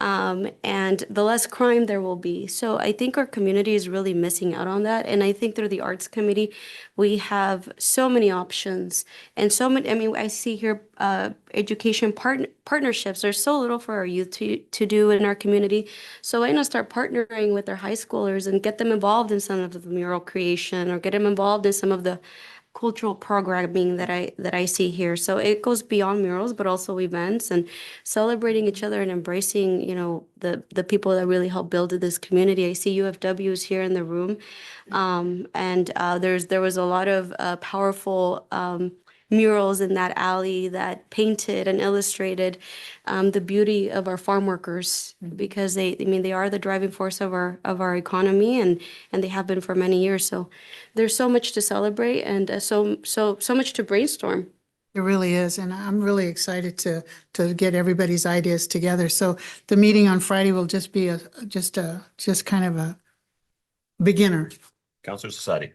And the less crime there will be. So I think our community is really missing out on that. And I think through the Arts Committee, we have so many options and so many, I see here education partnerships. There's so little for our youth to do in our community. So I'm going to start partnering with our high schoolers and get them involved in some of the mural creation or get them involved in some of the cultural programming that I see here. So it goes beyond murals, but also events and celebrating each other and embracing, the people that really help build this community. I see UFWs here in the room. And there was a lot of powerful murals in that alley that painted and illustrated the beauty of our farm workers, because they are the driving force of our economy, and they have been for many years. So there's so much to celebrate and so much to brainstorm. It really is, and I'm really excited to get everybody's ideas together. So the meeting on Friday will just be just kind of a beginner. Councilor Sussadi.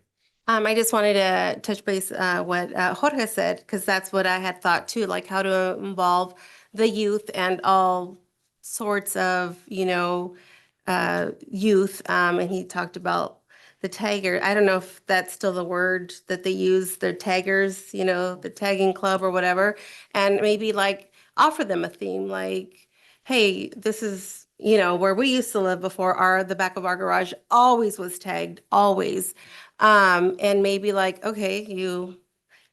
I just wanted to touch base what Jorge said, because that's what I had thought too, like how to involve the youth and all sorts of, youth, and he talked about the tagger. I don't know if that's still the word that they use, they're taggers, you know, the tagging club or whatever. And maybe like offer them a theme, like, hey, this is, you know, where we used to live before, the back of our garage always was tagged, always. And maybe like, okay, you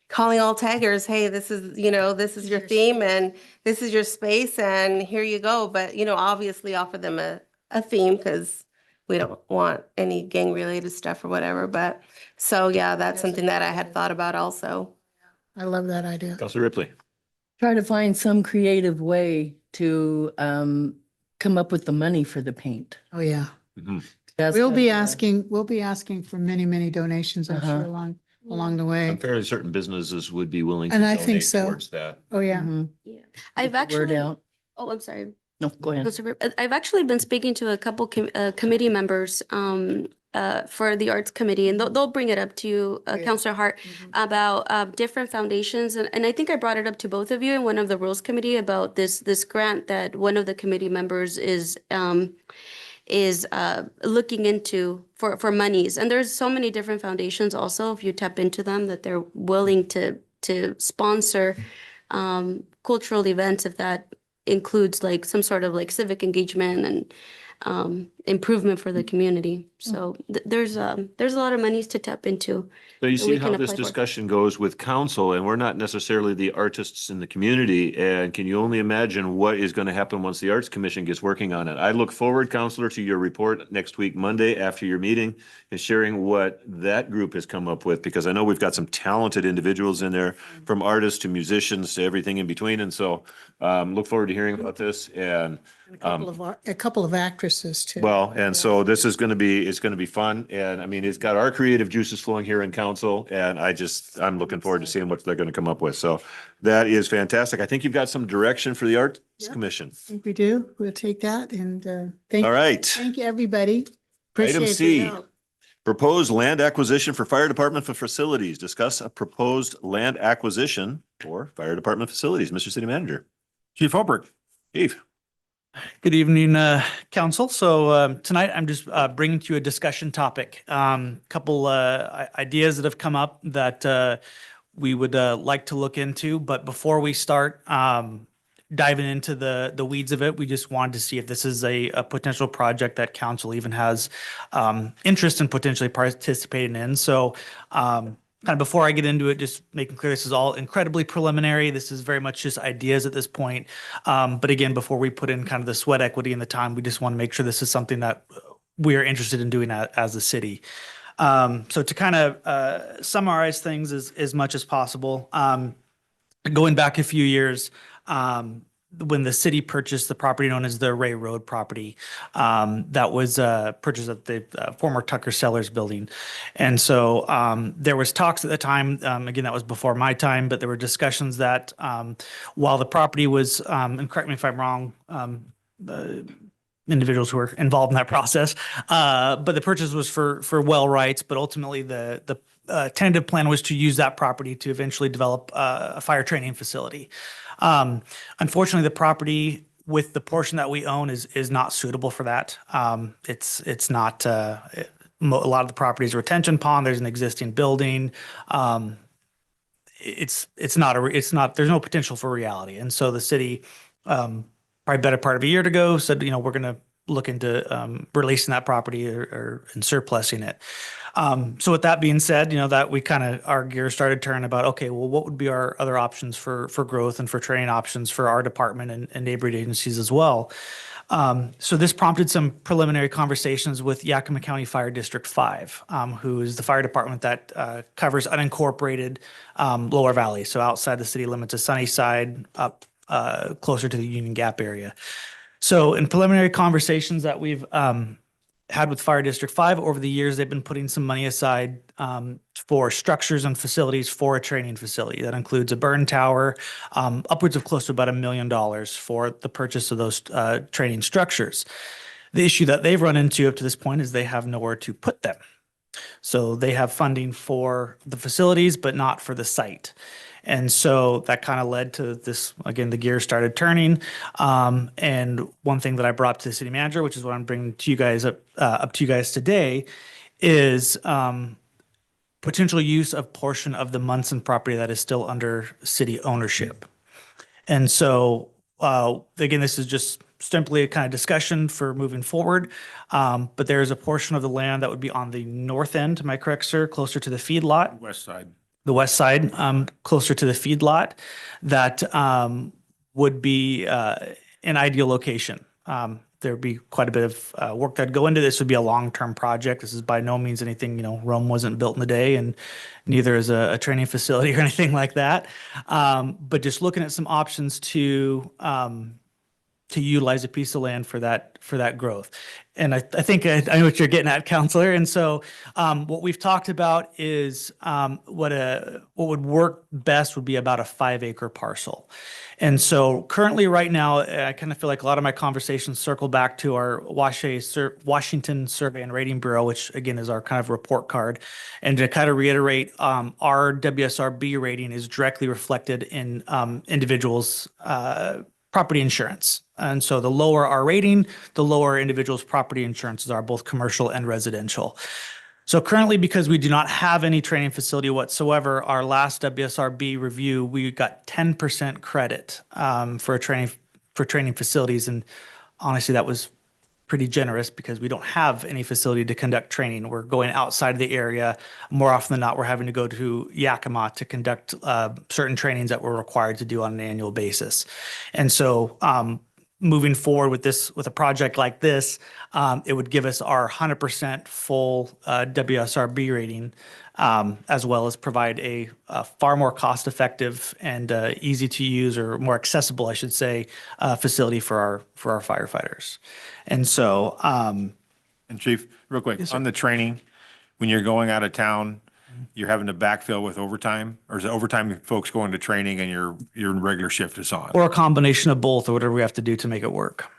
calling all taggers, hey, this is, you know, this is your theme and this is your space and here you go. But, you know, obviously offer them a theme because we don't want any gang related stuff or whatever. But so, yeah, that's something that I had thought about also. I love that idea. Counselor Ripley. Try to find some creative way to come up with the money for the paint. Oh, yeah. Mhm. That's We'll be what, asking for many, many donations, I'm sure, along the I'm way. fairly certain businesses would be willing to And I think donate so. towards that. Oh, yeah. Mhm. Yeah. Get I've the word actually, out. oh, I'm sorry. No, go ahead. I've actually been speaking to a couple committee members for the Arts Committee, and they'll bring it up to you, Counselor Hart, about different foundations. And I think I brought it up to both of you in one of the Rules Committee about this grant that one of the committee members is looking into for monies. And there's so many different foundations also, if you tap into them, that they're willing to sponsor cultural events, if that includes like some sort of like civic engagement and improvement for the community. So there's a lot of monies to tap into. So you that we see how can this apply for. discussion goes with council, and we're not necessarily the artists in the community. And can you only imagine what is going to happen once the Arts Commission gets working on it? I look forward, Counselor, to your report next week, Monday, after your meeting, and sharing what that group has come up with, because I know we've got some talented individuals in there, from artists to musicians to everything in between. And so look forward to hearing about this. And A couple of actresses too. well, and so this is it's going to be fun. And I mean, it's got our creative juices flowing here in council. And I'm looking forward to seeing what they're going to come up with. So that is fantastic. I think you've got some direction for the Arts Commission. I think we do. We'll take that and thank. All right. Thank you, everybody. Item Appreciate C, your help. proposed land acquisition for fire department for facilities. Discuss a proposed land acquisition for fire department facilities. Mr. City Manager. Chief Holbrook. Chief. Good evening, council. So tonight I'm just bringing to you a discussion topic. Couple ideas that have come up that we would like to look into. But before we start diving into the weeds of it, we just wanted to see if this is a potential project that council even has interest in potentially participating in. So kind of before I get into it, just making clear this is all incredibly preliminary. This is very much just ideas at this point. But again, before we put in kind of the sweat equity and the time, we just want to make sure this is something that we are interested in doing as a city. So to kind of summarize things as much as possible, going back a few years, when the city purchased the property known as the Ray Road property, that was purchased at the former Tucker Sellers building. And so there was talks at the time, again, that was before my time, but there were discussions that while the property was, and correct me if I'm wrong, individuals who were involved in that process, but the purchase was for well rights, but ultimately the tentative plan was to use that property to eventually develop a fire training facility. Unfortunately, the property with the portion that we own is not suitable for that. It's not, a lot of the property is a retention pond. There's an existing building. It's not, there's no potential for reality. And so the city, probably better part of a year ago said, we're going to look into releasing that property or surplusing it. So with that being said, that we kind of, our gears started turning about, okay, well, what would be our other options for growth and for training options for our department and neighboring agencies as well. So this prompted some preliminary conversations with Yakima County Fire District 5, who is the fire department that covers unincorporated Lower Valley. So outside the city limits of Sunnyside, up closer to the Union Gap area. So in preliminary conversations that we've had with Fire District 5 over the years, they've been putting some money aside for structures and facilities for a training facility. That includes a burn tower, upwards of close to about $1 million for the purchase of those training structures. The issue that they've run into up to this point is they have nowhere to put them. So they have funding for the facilities, but not for the site. And so that kind of led to this, again, the gears started turning. And one thing that I brought to the city manager, which is what I'm bringing to you guys up to you guys today, is potential use of portion of the Munson property that is still under city ownership. And so, again, this is just simply a kind of discussion for moving forward. But there is a portion of the land that would be on the north end, am I correct, sir? Closer to the feedlot? West side. The west side, closer to the feedlot, that would be an ideal location. There'd be quite a bit of work that'd go into this. Would be a long-term project. This is by no means anything, Rome wasn't built in a day, and neither is a training facility or anything like that. But just looking at some options to utilize a piece of land for that growth. And I think I know what you're getting at, Counselor. And so what we've talked about is what would work best would be about a 5-acre parcel. And so currently right now, I kind of feel like a lot of my conversations circle back to our Washington Survey and Rating Bureau, which again is our kind of report card. And to kind of reiterate, our WSRB rating is directly reflected in individuals' property insurance. And so the lower our rating, the lower individuals' property insurances are, both commercial and residential. So currently, because we do not have any training facility whatsoever, our last WSRB review, we got 10% credit for training facilities. And honestly, that was pretty generous because we don't have any facility to conduct training. We're going outside of the area. More often than not, we're having to go to Yakima to conduct certain trainings that we're required to do on an annual basis. And so moving forward with a project like this, it would give us our 100% full WSRB rating, as well as provide a far more cost-effective and easy to use, or more accessible, I should say, facility for our firefighters. And so, And Chief, real quick, Yes, sir. on the training, when you're going out of town, you're having to backfill with overtime, or is it overtime folks going to training and your regular shift is on? or a combination of both, or whatever we have to do to make it work.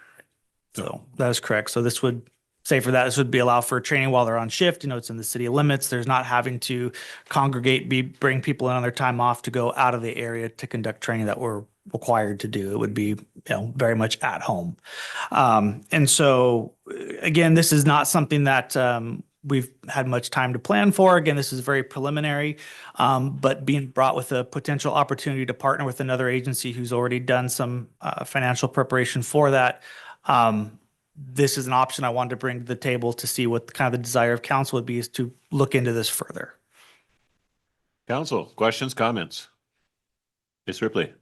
So that is correct. So this would say for that, this would be allow for training while they're on shift. It's in the city limits. There's not having to congregate, bring people in on their time off to go out of the area to conduct training that we're required to do. It would be, very much at home. And so again, this is not something that we've had much time to plan for. Again, this is very preliminary, but being brought with a potential opportunity to partner with another agency who's already done some financial preparation for that. This is an option I wanted to bring to the table to see what kind of the desire of council would be, is to look into this further. Council, questions, comments? Ms. Ripley?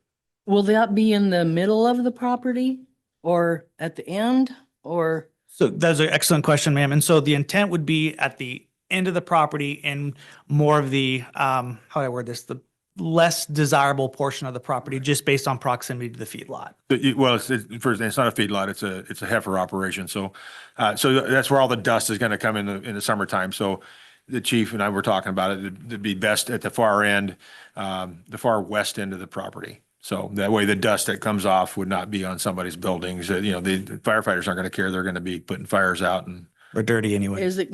Will that be in the middle of the property or at the end or? So that's an excellent question, ma'am. And so the intent would be at the end of the property and more of the, how do I word this? The less desirable portion of the property, just based on proximity to the feedlot. Well, it's not a feedlot, it's a heifer operation. So that's where all the dust is going to come in the summertime. So the chief and I were talking about it. It'd be best at the far end, the far west end of the property. So that way the dust that comes off would not be on somebody's buildings. The firefighters aren't going to care. They're going to be putting fires out and. Or dirty anyway. Is it,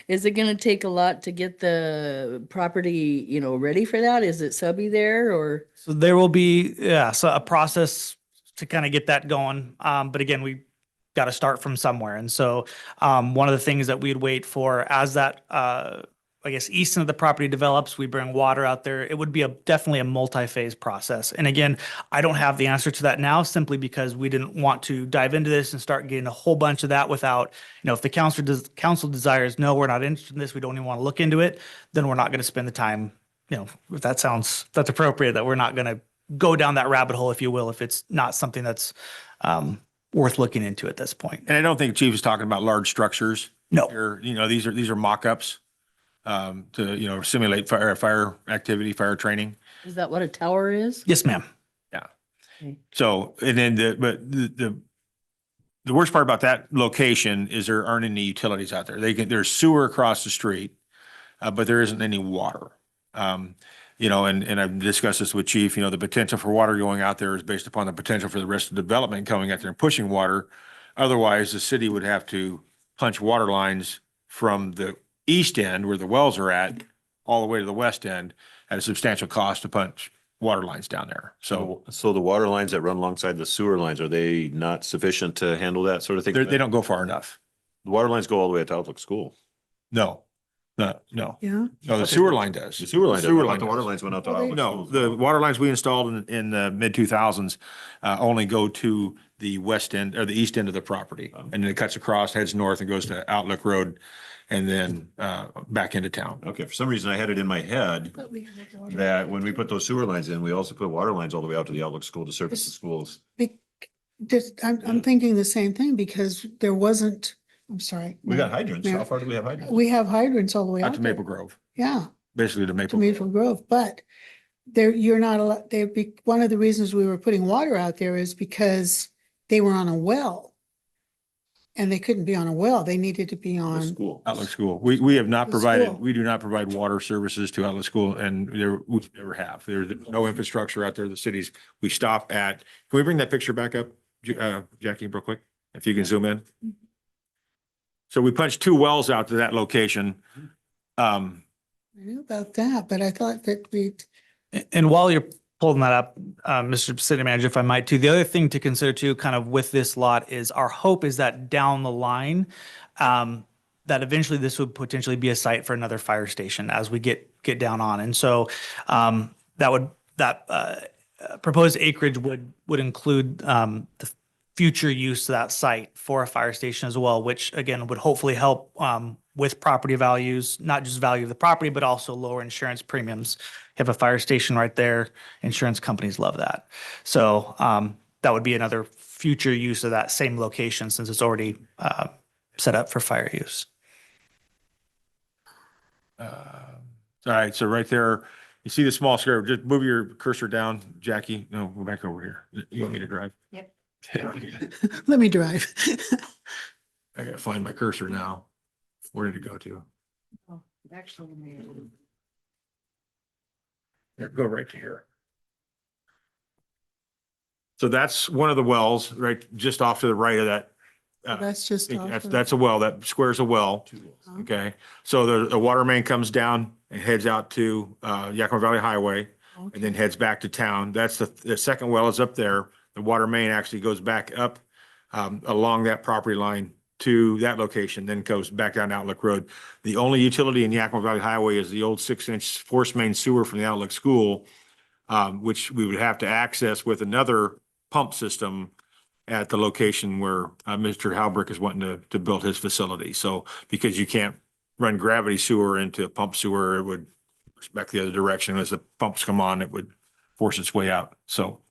is it gonna take a lot to get the property, ready for that? Is it subby there or? So there will be, so a process to kind of get that going. But again, we got to start from somewhere. And so one of the things that we'd wait for as that, east end of the property develops, we bring water out there. It would be definitely a multi-phase process. And again, I don't have the answer to that now, simply because we didn't want to dive into this and start getting a whole bunch of that without, if the council desires, no, we're not interested in this, we don't even want to look into it, then we're not going to spend the time, if that's appropriate, that we're not going to go down that rabbit hole, if you will, if it's not something that's worth looking into at this point. And I don't think Chief is talking about large structures. No. These are mock-ups to, simulate fire activity, fire training. Is that what a tower is? Yes, ma'am. Yeah. Okay. So, and then the worst part about that location is there aren't any utilities out there. There's sewer across the street, but there isn't any water. And I've discussed this with Chief, the potential for water going out there is based upon the potential for the rest of the development coming out there and pushing water. Otherwise, the city would have to punch water lines from the east end where the wells are at, all the way to the west end. at a substantial cost to punch water lines down there. So So the water lines that run alongside the sewer lines, are they not sufficient to handle that sort of thing? they don't go far enough. The water lines go all the way to Outlook School. No, no. Yeah. No, the sewer line does. The sewer line does. Sewer I thought line the water does. lines went out to Well, they- Outlook No, Schools. the water lines we installed in the mid 2000s only go to the west end or the east end of the property. And then it cuts across, heads north and goes to Outlook Road and then back into town. Okay, for some reason I had it in my head that when we put those sewer lines in, we also put water lines all the way out to the Outlook School to service the schools. I'm thinking the same thing because there wasn't, I'm sorry. We got hydrants. Mayor. How far do we have hydrants? We have hydrants all the way Out out to there. Maple Grove, Yeah, basically to to Maple. Maple Grove, but there, you're not allowed, one of the reasons we were putting water out there is because they were on a well. And they couldn't be on a well. They needed to be The on, school. Outlook School. We have not The provided, school. we do not provide water services to Outlook School and we never have. There's no infrastructure out there. The cities, we stop at, can we bring that picture back up, Jackie, real quick? If you can zoom in. So we punched 2 wells out to that location. I knew about that, but I thought that we, And while you're pulling that up, Mr. City Manager, if I might too, the other thing to consider too, kind of with this lot is our hope is that down the line, that eventually this would potentially be a site for another fire station as we get down on. And so that proposed acreage would include the future use of that site for a fire station as well, which again would hopefully help with property values, not just value of the property, but also lower insurance premiums. You have a fire station right there. Insurance companies love that. So that would be another future use of that same location since it's already set up for fire use. All right, so right there, you see the small square, just move your cursor down, Jackie. No, go back over here. You want me to drive? Yep. let me drive. I gotta find my cursor now. Where did it go to? Actually, Here, go right to here. So that's one of the wells, right, just off to the right of that. That's just off That's, of- that's a well, that square's a well. Okay, so the water main comes down and heads out to Yakima Valley Highway and then heads back to town. That's the second well is up there. The water main actually goes back up along that property line to that location, then goes back down Outlook Road. The only utility in Yakima Valley Highway is the old 6-inch force main sewer from the Outlook School, which we would have to access with another pump system at the location where Mr. Halbrick is wanting to build his facility. So because you can't run gravity sewer into a pump sewer, it would push back the other direction. As the pumps come on, it would force its way out. So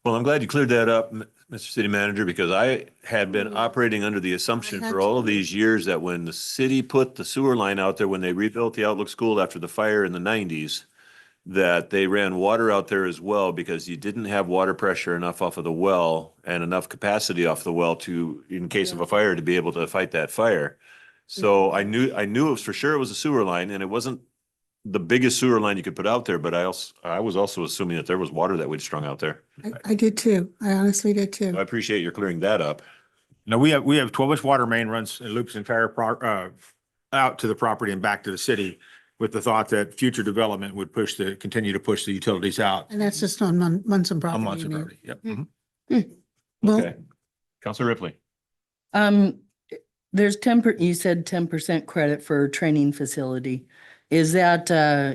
Well, I'm glad you cleared that up, Mr. City Manager, because I had been operating under the assumption for all of these years that when the city put the sewer line out there, when they rebuilt the Outlook School after the fire in the 90s, that they ran water out there as well because you didn't have water pressure enough off of the well and enough capacity off the well to, in case of a fire, to be able to fight that fire. So I knew it was for sure it was a sewer line, and it wasn't the biggest sewer line you could put out there, but I was also assuming that there was water that we'd strung out there. I did too. I honestly did too. I appreciate your clearing that up. no, we have 12-inch water main runs and loops entire out to the property and back to the city with the thought that future development would continue to push the utilities out. And that's just on Munson On property. Munson you mean? property, yep. Mhm. Well, Okay. Counselor Ripley. There's you said 10% credit for training facility. Is that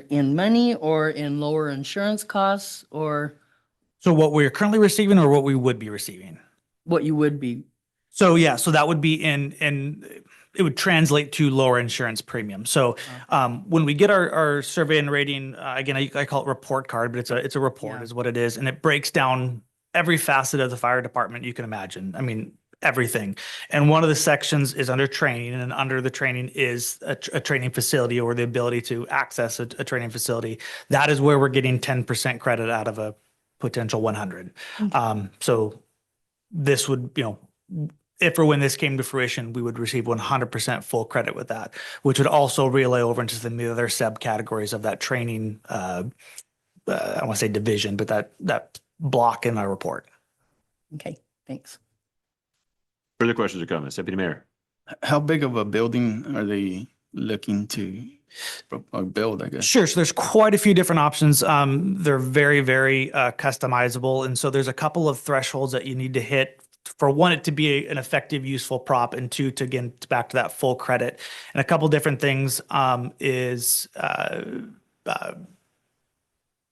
in money or in lower insurance costs or So what we're currently receiving or what we would be receiving? what you would be? So yeah, so that would be in it would translate to lower insurance premium. So when we get our survey and rating, again, I call it report card, but it's a report Yeah. is what it is. And it breaks down every facet of the fire department you can imagine. I mean, everything. And one of the sections is under training, and under the training is a training facility or the ability to access a training facility. That is where we're getting 10% credit out of a potential 100. So this would, if or when this came to fruition, we would receive 100% full credit with that, which would also relay over into the other subcategories of that training, I want to say division, but that block in our report. Okay, thanks. Further questions or comments? Deputy Mayor. How big of a building are they looking to or build, I guess. Sure. So there's quite a few different options. They're very, very customizable. And so there's a couple of thresholds that you need to hit for one, it to be an effective, useful prop, and two, to again, back to that full credit. And a couple different things is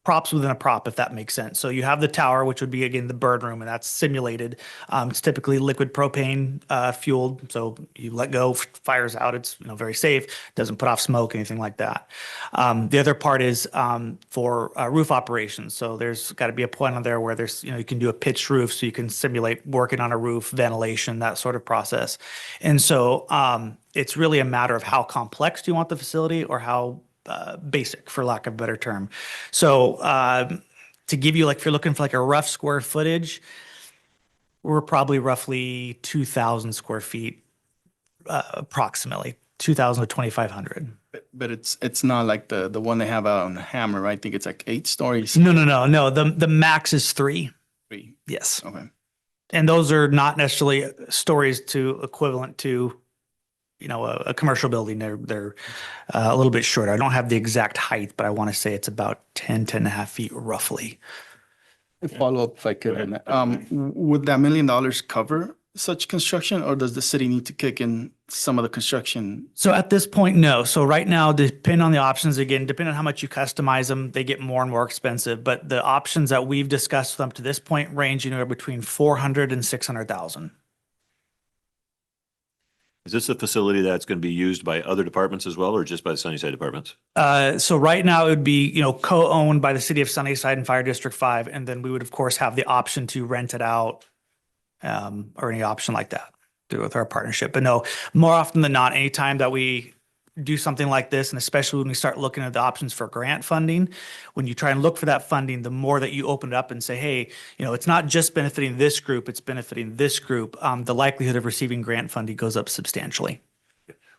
props within a prop, if that makes sense. So you have the tower, which would be, again, the burn room, and that's simulated. It's typically liquid propane fueled. So you let go, fires out. It's very safe, doesn't put off smoke, anything like that. The other part is for roof operations. So there's got to be a point on there where there's, you can do a pitched roof, so you can simulate working on a roof, ventilation, that sort of process. And so it's really a matter of how complex do you want the facility, or how basic, for lack of a better term. So to give you, like, if you're looking for like a rough square footage, we're probably roughly 2,000 square feet, approximately 2,000 to 2,500. But it's not like the one they have out on Hammer, right? I think it's like 8 stories. No. The max is 3. 3. Yes. Okay. And those are not necessarily stories to equivalent to a commercial building. They're a little bit shorter. I don't have the exact height, but I want to say it's about 10 and a half feet roughly. Follow up if I could. On that. Would that $1 million cover such construction, or does the city need to kick in some of the construction? So at this point, no. So right now, depending on the options, again, depending on how much you customize them, they get more and more expensive. But the options that we've discussed them to this point range anywhere between $400,000 and $600,000. Is this a facility that's going to be used by other departments as well, or just by the Sunnyside departments? So right now it would be, co-owned by the city of Sunnyside and Fire District 5. And then we would, of course, have the option to rent it out, or any option like that with our partnership. But no, more often than not, anytime that we do something like this, and especially when we start looking at the options for grant funding, when you try and look for that funding, the more that you open it up and say, hey, it's not just benefiting this group, it's benefiting this group, the likelihood of receiving grant funding goes up substantially.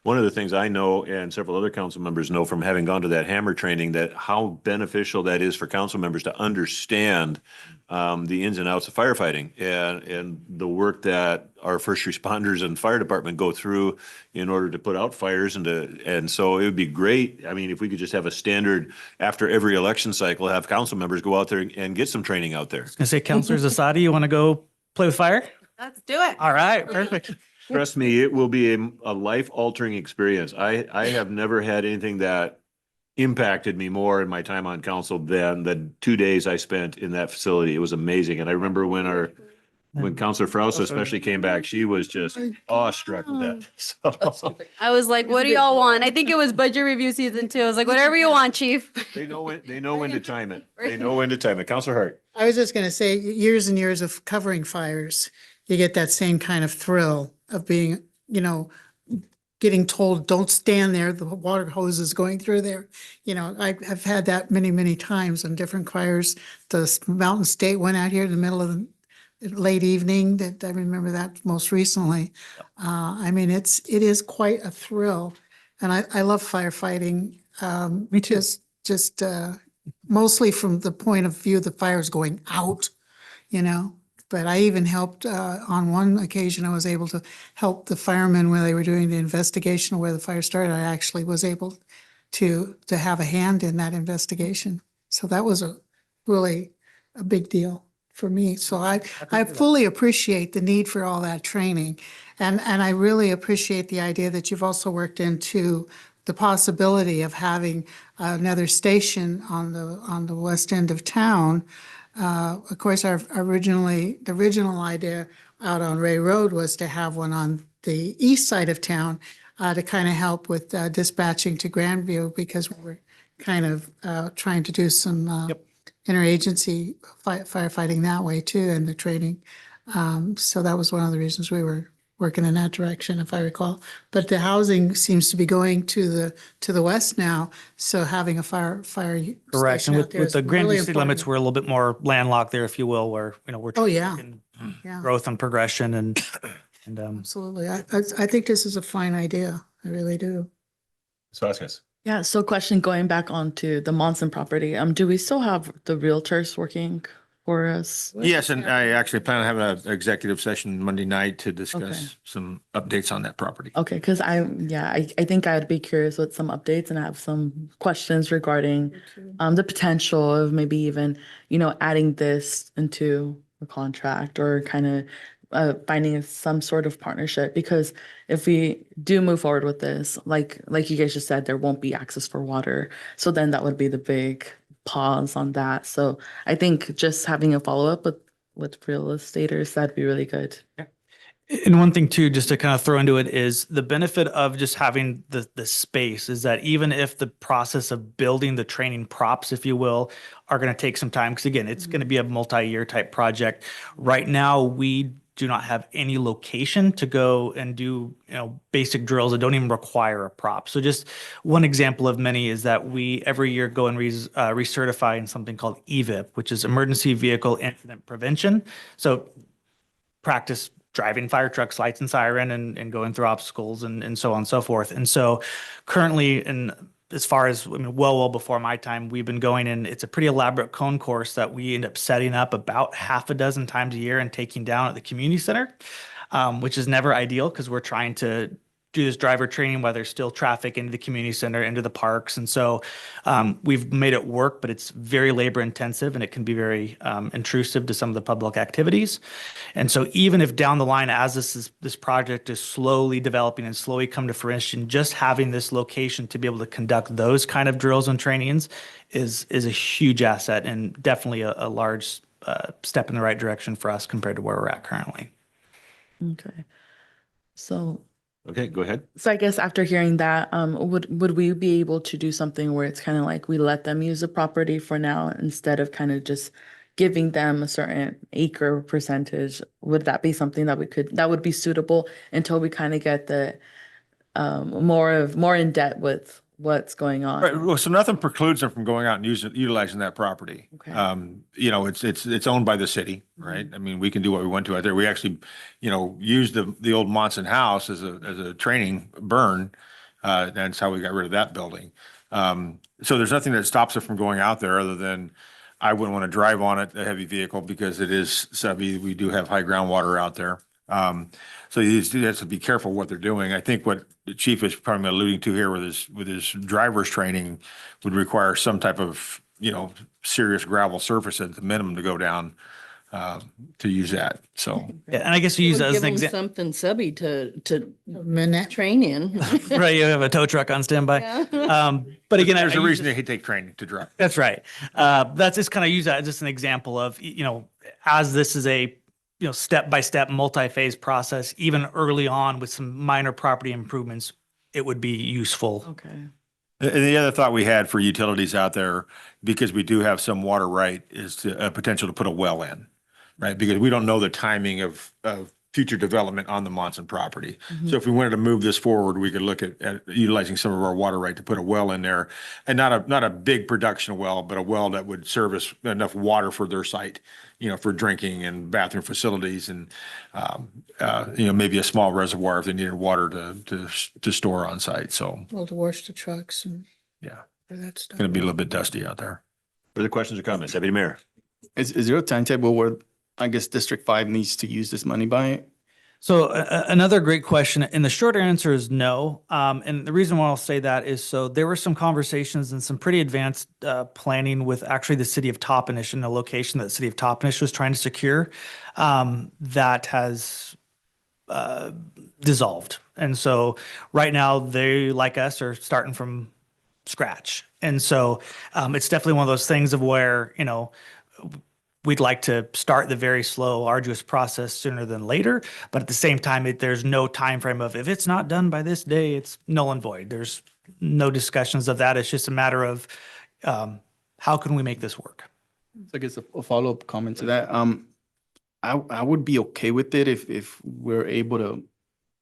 One of the things I know, and several other council members know from having gone to that Hammer training, that how beneficial that is for council members to understand the ins and outs of firefighting and the work that our first responders and fire department go through in order to put out fires. And so it would be great. I mean, if we could just have a standard after every election cycle, have council members go out there and get some training out there. I was gonna say, Councilor Zasadi, you want to go play with fire? Let's do it. All right, perfect. Trust me, it will be a life-altering experience. I have never had anything that impacted me more in my time on council than the 2 days I spent in that facility. It was amazing. And I remember when Councilor Frausa especially came back, she was just awestruck with that. So I was like, what do y'all want? I think it was budget review season 2. I was like, whatever you want, chief. they know when to time it. They know when to time it. Councilor Hart. I was just going to say, years and years of covering fires, you get that same kind of thrill of being, getting told, don't stand there, the water hose is going through there. I've had that many, many times on different fires. The Mountain State went out here in the middle of the late evening, that I remember that most recently. I mean, it is quite a thrill. And I love firefighting. Me too. Just mostly from the point of view, the fire's going out, But I even helped, on one occasion, I was able to help the firemen when they were doing the investigation of where the fire started. I actually was able to have a hand in that investigation. So that was really a big deal for me. So I fully appreciate the need for all that training. And I really appreciate the idea that you've also worked into the possibility of having another station on the west end of town. Of course, the original idea out on Ray Road was to have one on the east side of town to kind of help with dispatching to Grandview, because we were kind of trying to do some interagency firefighting that way too, and the training. So that was one of the reasons we were working in that direction, if I recall. But the housing seems to be going to the west now, so having a fire Correct. station And out there with is the Grandview really city important. limits, we're a little bit more landlocked there, if you will, where, we're Oh, yeah. talking Yeah. growth and progression and Absolutely. I think this is a fine idea. I really do. Vasquez. Yeah, so question going back onto the Monson property, do we still have the realtors working for us? Yes, and I actually plan on having an executive session Monday night to discuss Okay. some updates on that property. Okay, because I think I'd be curious with some updates and have some questions regarding the potential of maybe even, adding this into a contract or kind of finding some sort of partnership. Because if we do move forward with this, like you guys just said, there won't be access for water. So then that would be the big pause on that. So I think just having a follow-up with real estaters, that'd be really good. And one thing too, just to kind of throw into it, is the benefit of just having the space is that even if the process of building the training props, if you will, are going to take some time, because again, it's going to be a multi-year type project. Right now, we do not have any location to go and do, basic drills that don't even require a prop. So just one example of many is that we every year go and recertify in something called EVIP, which is Emergency Vehicle Incident Prevention. So practice driving fire trucks, lights and siren, and going through obstacles and so on and so forth. And so currently, and as far as, well before my time, we've been going in, it's a pretty elaborate cone course that we end up setting up about half a dozen times a year and taking down at the community center, which is never ideal because we're trying to do this driver training while there's still traffic into the community center, into the parks. And so we've made it work, but it's very labor intensive and it can be very intrusive to some of the public activities. And so even if down the line, as this project is slowly developing and slowly come to fruition, just having this location to be able to conduct those kind of drills and trainings is a huge asset and definitely a large step in the right direction for us compared to where we're at currently. Okay. So Okay, go ahead. So I guess after hearing that, would we be able to do something where it's kind of like we let them use the property for now instead of kind of just giving them a certain acre percentage? Would that be something that that would be suitable until we kind of get the more in depth with what's going on? Right. Well, so nothing precludes them from going out and utilizing that property. Okay. It's owned by the city, right? I mean, we can do what we want to out there. We actually, used the old Monson house as a training burn. That's how we got rid of that building. So there's nothing that stops it from going out there other than I wouldn't want to drive on it, a heavy vehicle, because it is subby. We do have high groundwater out there. So you just have to be careful what they're doing. I think what the chief is probably alluding to here with his driver's training would require some type of, serious gravel surface at the minimum to go down, to use that. So. Yeah, and I guess you use that as Give an them example. something subby to Minute. train in. Right, you have a tow truck on standby. Yeah. But again, There's I a use reason this- they take training to drive. That's right. That's just kind of use that as just an example of, as this is a, step-by-step multi-phase process, even early on with some minor property improvements, it would be useful. Okay. And the other thought we had for utilities out there, because we do have some water right, is a potential to put a well in, right? Because we don't know the timing of future development on the Monson property. So if we wanted to move this forward, we could look at utilizing some of our water right to put a well in there, and not a big production well, but a well that would service enough water for their site, for drinking and bathroom facilities, and maybe a small reservoir if they needed water to store on site. So Well, to wash the trucks and yeah, for that it's stuff. going to be a little bit dusty out there. Further questions or comments? Deputy Mayor. Is there a timetable where I guess District 5 needs to use this money by? So another great question, and the short answer is no. And the reason why I'll say that is so there were some conversations and some pretty advanced planning with actually the city of Toppenish and the location that the city of Toppenish was trying to secure that has dissolved. And so right now they, like us, are starting from scratch. And so it's definitely one of those things of where, we'd like to start the very slow, arduous process sooner than later. But at the same time, there's no time frame of if it's not done by this day, it's null and void. There's no discussions of that. It's just a matter of how can we make this work? So I guess a follow-up comment to that. I would be okay with it if we're able to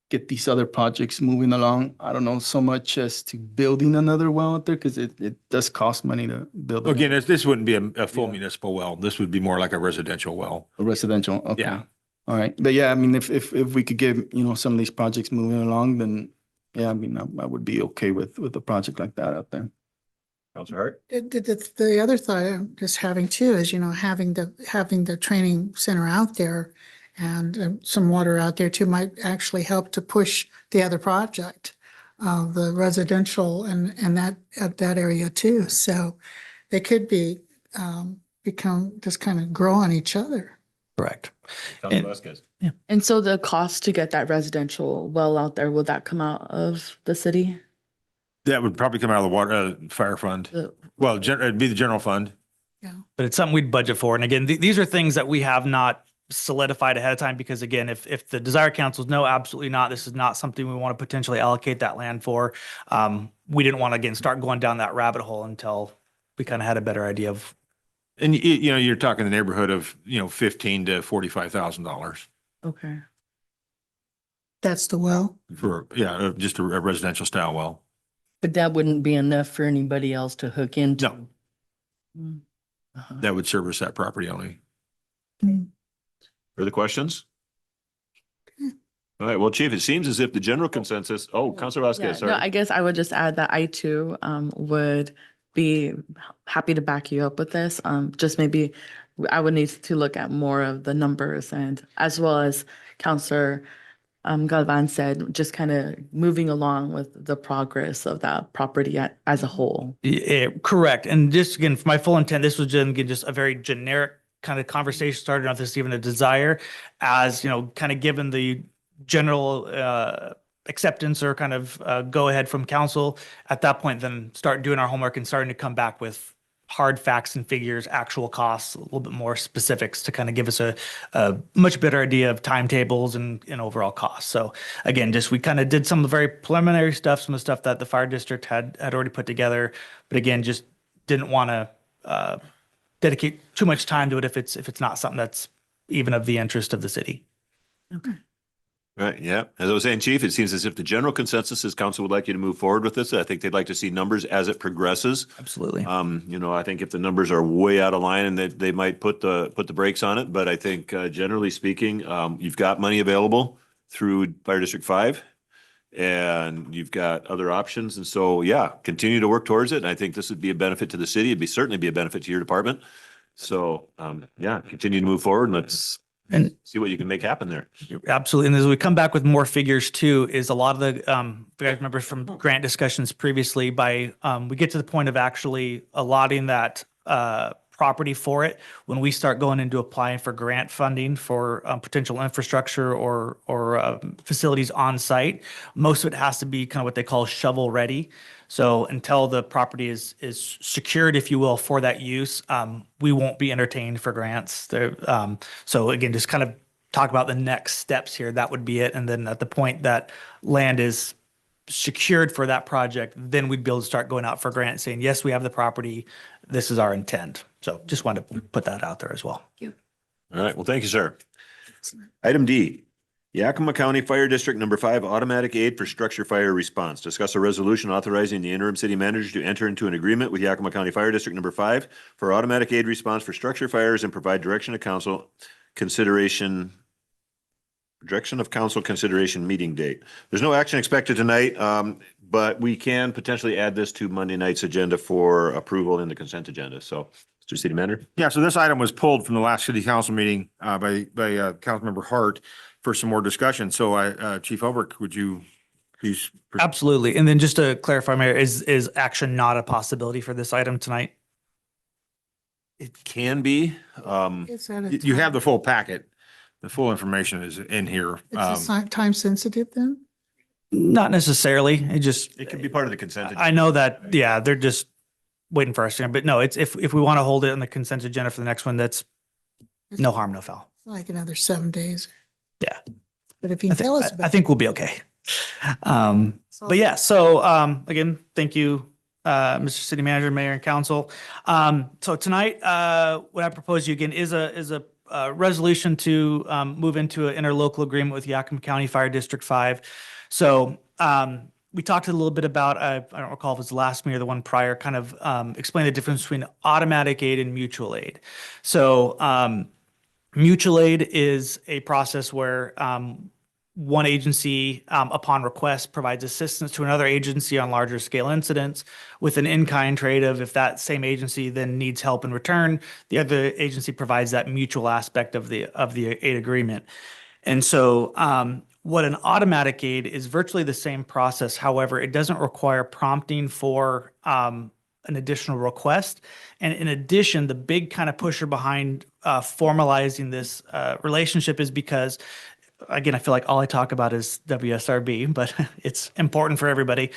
get these other projects moving along. I don't know so much as to building another well out there, because it does cost money to build. Again, this wouldn't be a full municipal well. This would be more like a residential well. A residential, okay. Yeah. All right, but yeah, I mean, if we could get, some of these projects moving along, then yeah, I mean, I would be okay with a project like that out there. Counselor Hart? The other thought I'm just having too is, having the training center out there and some water out there too might actually help to push the other project, the residential and that area too. So they could become, just kind of grow on each other. Correct. Counselor And- Vasquez? And so the cost to get that residential well out there, will that come out of the city? That would probably come out of the water, fire fund. The- Well, it'd be the general fund. But it's something we'd budget for. And again, these are things that we have not solidified ahead of time because again, if the desired councils, no, absolutely not, this is not something we want to potentially allocate that land for. We didn't want to, again, start going down that rabbit hole until we kind of had a better idea of. And you're talking the neighborhood of, $15,000 to $45,000 Okay. That's the well. for, just a residential style well. But that wouldn't be enough for anybody else to hook into. No. Mm. Uh-huh. That would service that property only. Further questions? All right, well, Chief, it seems as if the general consensus, Counselor Yeah, Vasquez, no, sorry. I guess I would just add that I too would be happy to back you up with this. Just maybe I would need to look at more of the numbers and as well as Counselor Galvan said, just kind of moving along with the progress of that property as a whole. Yeah, correct. And just again, for my full intent, this was just a very generic kind of conversation started on this, even a desire as, kind of given the general acceptance or kind of go ahead from council at that point, then start doing our homework and starting to come back with hard facts and figures, actual costs, a little bit more specifics to kind of give us a much better idea of timetables and overall costs. So again, we kind of did some of the very preliminary stuff, some of the stuff that the fire district had already put together. But again, just didn't want to dedicate too much time to it if it's not something that's even of the interest of the city. Right, yeah. As I was saying, Chief, it seems as if the general consensus is council would like you to move forward with this. I think they'd like to see numbers as it progresses. Absolutely. I think if the numbers are way out of line and they might put the brakes on it, but I think generally speaking, you've got money available through Fire District 5 and you've got other options. And so, continue to work towards it. And I think this would be a benefit to the city. It'd certainly be a benefit to your department. So, continue to move forward and let's see what you can make happen there. Absolutely. And as we come back with more figures too, is a lot of the, if you guys remember from grant discussions previously, we get to the point of actually allotting that property for it. When we start going into applying for grant funding for potential infrastructure or facilities on site, most of it has to be kind of what they call shovel ready. So until the property is secured, if you will, for that use, we won't be entertained for grants. So again, just kind of talk about the next steps here. That would be it. And then at the point that land is secured for that project, then we'd be able to start going out for grants saying, yes, we have the property. This is our intent. So just wanted to put that out there as well. All right. Well, thank you, sir. Item D, Yakima County Fire District Number 5 Automatic Aid for Structure Fire Response. Discuss a resolution authorizing the interim city manager to enter into an agreement with Yakima County Fire District Number 5 for automatic aid response for structure fires and provide direction of council consideration meeting date. There's no action expected tonight, but we can potentially add this to Monday night's agenda for approval in the consent agenda. So, Mr. City Manager. Yeah, so this item was pulled from the last city council meeting by Councilmember Hart for some more discussion. So Chief Elbert, would you please? Absolutely. And then just to clarify, Mayor, is action not a possibility for this item tonight? It can be. You have the full packet. The full information is in here. It's not time sensitive then? Not necessarily. It could be part of the consent agenda. I know that, they're just waiting for us. But no, it's if we want to hold it on the consent agenda for the next one, that's no harm, no foul. Like another 7 days. Yeah. But if you tell us I about think we'll be okay. But yeah, so again, thank you, Mr. City Manager, Mayor, and Council. So tonight, what I propose you again is a resolution to move into an interlocal agreement with Yakima County Fire District 5. So we talked a little bit about, I don't recall if it was the last meeting or the one prior, kind of explain the difference between automatic aid and mutual aid. So mutual aid is a process where one agency, upon request, provides assistance to another agency on larger scale incidents with an in-kind trade of if that same agency then needs help in return, the other agency provides that mutual aspect of the aid agreement. And so what an automatic aid is virtually the same process. However, it doesn't require prompting for an additional request. And in addition, the big kind of pusher behind formalizing this relationship is because, again, I feel like all I talk about is WSRB, but it's important for everybody.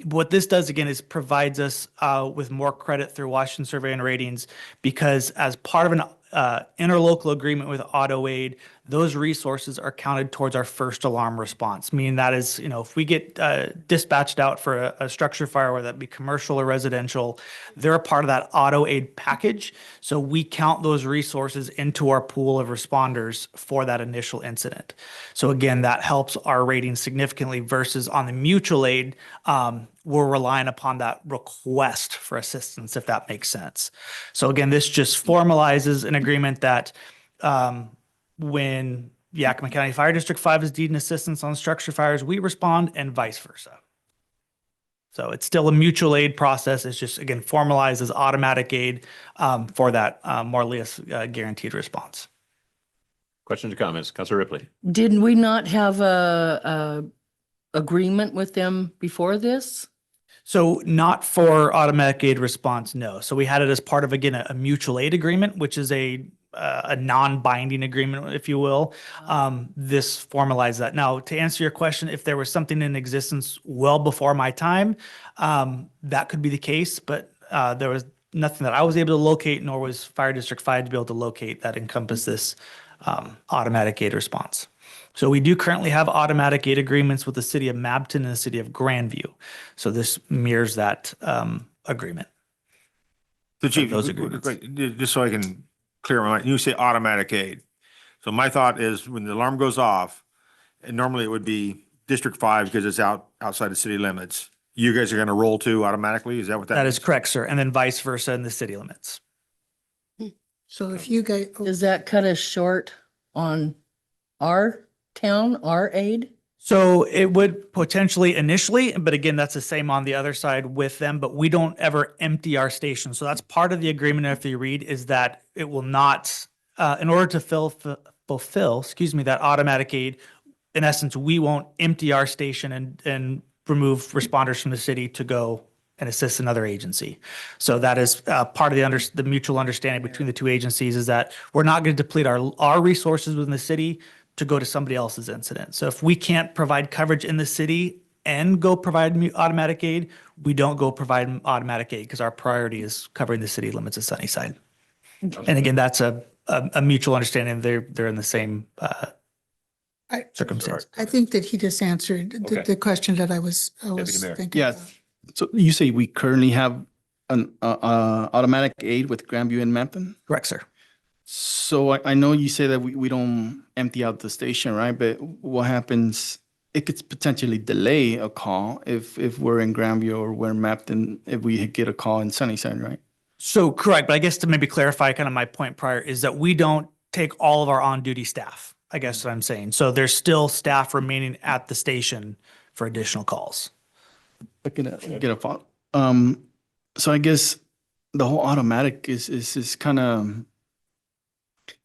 What this does, again, is provides us with more credit through Washington Survey and Ratings, because as part of an interlocal agreement with Auto Aid, those resources are counted towards our first alarm response, meaning that is, if we get dispatched out for a structure fire, whether that be commercial or residential, they're a part of that Auto Aid package. So we count those resources into our pool of responders for that initial incident. So again, that helps our rating significantly versus on the mutual aid, we're relying upon that request for assistance, if that makes sense. So again, this just formalizes an agreement that when Yakima County Fire District 5 is needing assistance on structure fires, we respond, and vice versa. So it's still a mutual aid process. It's just, again, formalized as automatic aid for that more or less guaranteed response. Questions or comments? Councilor Ripley. Did we not have a agreement with them before this? So not for automatic aid response, no. So we had it as part of, again, a mutual aid agreement, which is a non-binding agreement, if you will. This formalized that. Now, to answer your question, if there was something in existence well before my time, that could be the case, but there was nothing that I was able to locate, nor was Fire District 5 to be able to locate that encompassed this automatic aid response. So we do currently have automatic aid agreements with the city of Mabton and the city of Grandview. So this mirrors that agreement. So Chief, those agreements. just so I can clear my mind, you say automatic aid. So my thought is when the alarm goes off, and normally it would be District 5 because it's outside the city limits. You guys are going to roll to automatically? Is that what that That means? is correct, sir. And then vice versa in the city limits. So if you guys, Does that cut us short on our town, our aid? So it would potentially initially, but again, that's the same on the other side with them, but we don't ever empty our station. So that's part of the agreement, if you read, is that it will not, in order to fulfill, that automatic aid, in essence, we won't empty our station and remove responders from the city to go and assist another agency. So that is part of the mutual understanding between the two agencies, is that we're not going to deplete our resources within the city to go to somebody else's incident. So if we can't provide coverage in the city and go provide automatic aid, we don't go provide automatic aid because our priority is covering the city limits of Sunnyside. And again, that's a mutual understanding. They're in the same circumstance. I think that he just answered Okay. the question that I was Mayor. thinking. Yeah. about. So you say we currently have an automatic aid with Grandview and Mapton? Correct, sir. So I know you say that we don't empty out the station, right? But what happens, it could potentially delay a call if we're in Grandview or we're mapped in, if we get a call in Sunnyside, right? So correct, but I guess to maybe clarify kind of my point prior is that we don't take all of our on-duty staff, I guess what I'm saying. So there's still staff remaining at the station for additional calls. I can get a follow. So I guess the whole automatic is kind of,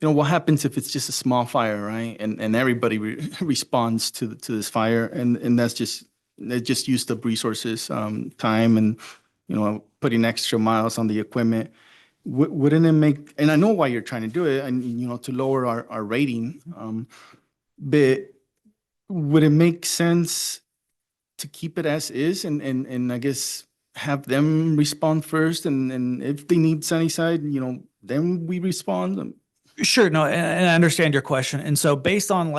what happens if it's just a small fire, right? And everybody responds to this fire, and that's just used up resources, time, and putting extra miles on the equipment. Wouldn't it make? And I know why you're trying to do it, and to lower our rating. But would it make sense to keep it as is, and I guess have them respond first, and if they need Sunnyside, then we respond. Sure, no, and I understand your question. And so based on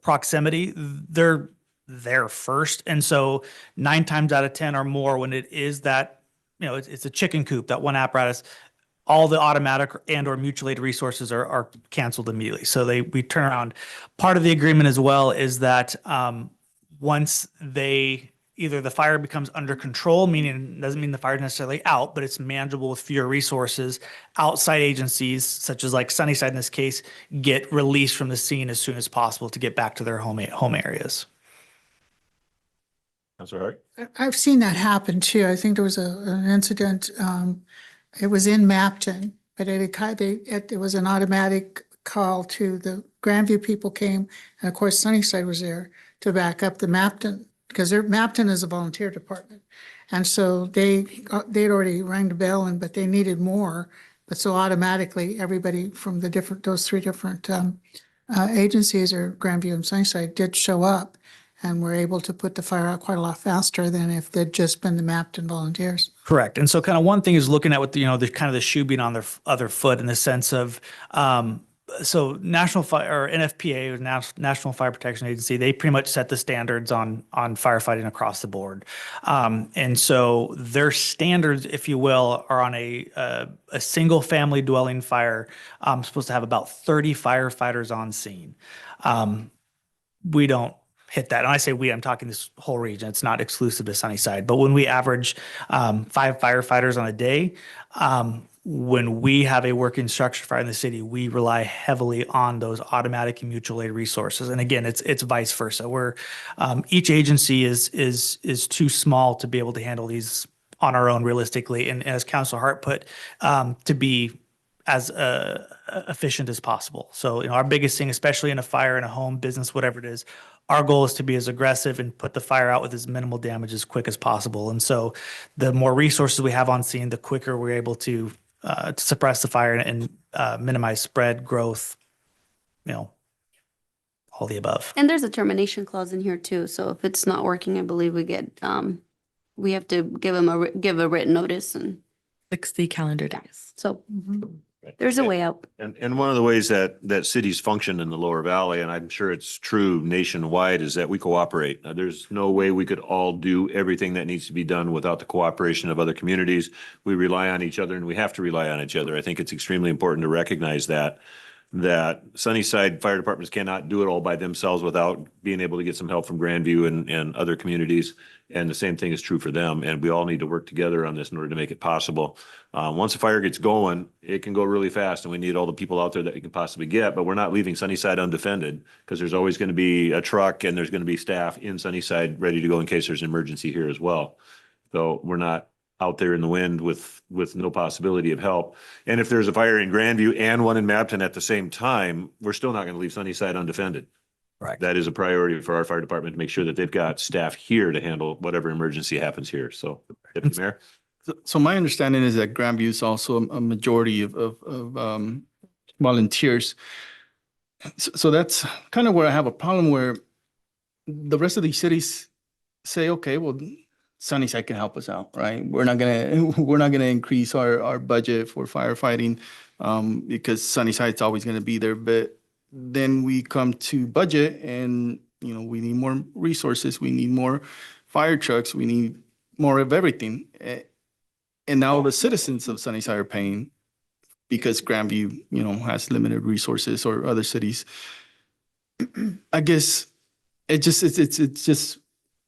proximity, they're there first. And so 9 times out of 10 or more, when it is that, it's a chicken coop, that one apparatus, all the automatic and or mutual aid resources are canceled immediately. So we turn around. Part of the agreement as well is that once they either the fire becomes under control, meaning it doesn't mean the fire is necessarily out, but it's manageable with fewer resources. Outside agencies, such as like Sunnyside in this case, get released from the scene as soon as possible to get back to their home areas. Councilor Hart? I've seen that happen too. I think there was an incident, it was in Mapton, but it was an automatic call to the Grandview people came, and of course Sunnyside was there to back up the Mapton, because Mapton is a volunteer department. And so they'd already rang the bell, but they needed more. But so automatically, everybody from those three different agencies, or Grandview and Sunnyside, did show up and were able to put the fire out quite a lot faster than if they'd just been the Mapton volunteers. Correct. And so kind of one thing is looking at what the kind of the shoe being on their other foot, in the sense of, so National Fire, or NFPA, or National Fire Protection Agency, they pretty much set the standards on firefighting across the board. And so their standards, if you will, are on a single family dwelling fire, supposed to have about 30 firefighters on scene. We don't hit that. And I say we, I'm talking this whole region. It's not exclusive to Sunnyside. But when we average 5 firefighters on a day, when we have a working structure fire in the city, we rely heavily on those automatic and mutual aid resources. And again, it's vice versa. Where each agency is too small to be able to handle these on our own realistically. And as Councilor Hart put, to be as efficient as possible. So our biggest thing, especially in a fire, in a home, business, whatever it is, our goal is to be as aggressive and put the fire out with as minimal damage as quick as possible. And so the more resources we have on scene, the quicker we're able to suppress the fire and minimize spread, growth, all the above. And there's a termination clause in here too. So if it's not working, I believe we have to give a written notice, and 60 calendar days. so there's a way out. And one of the ways that cities function in the Lower Valley, and I'm sure it's true nationwide, is that we cooperate. There's no way we could all do everything that needs to be done without the cooperation of other communities. We rely on each other, and we have to rely on each other. I think it's extremely important to recognize that Sunnyside fire departments cannot do it all by themselves without being able to get some help from Grandview and other communities. And the same thing is true for them. And we all need to work together on this in order to make it possible. Once a fire gets going, it can go really fast, and we need all the people out there that we can possibly get, but we're not leaving Sunnyside undefended, because there's always going to be a truck and there's going to be staff in Sunnyside ready to go in case there's an emergency here as well. So we're not out there in the wind with no possibility of help. And if there's a fire in Grandview and one in Mapton at the same time, we're still not going to leave Sunnyside undefended. Right. That is a priority for our fire department, to make sure that they've got staff here to handle whatever emergency happens here. So, Deputy Mayor? So my understanding is that Grandview is also a majority of volunteers. So that's kind of where I have a problem, where the rest of these cities say, okay, well, Sunnyside can help us out, right? We're not gonna increase our budget for firefighting because Sunnyside's always gonna be there. But then we come to budget, and we need more resources, we need more fire trucks, we need more of everything. And now the citizens of Sunnyside are paying because Grandview, has limited resources, or other cities. I guess it's just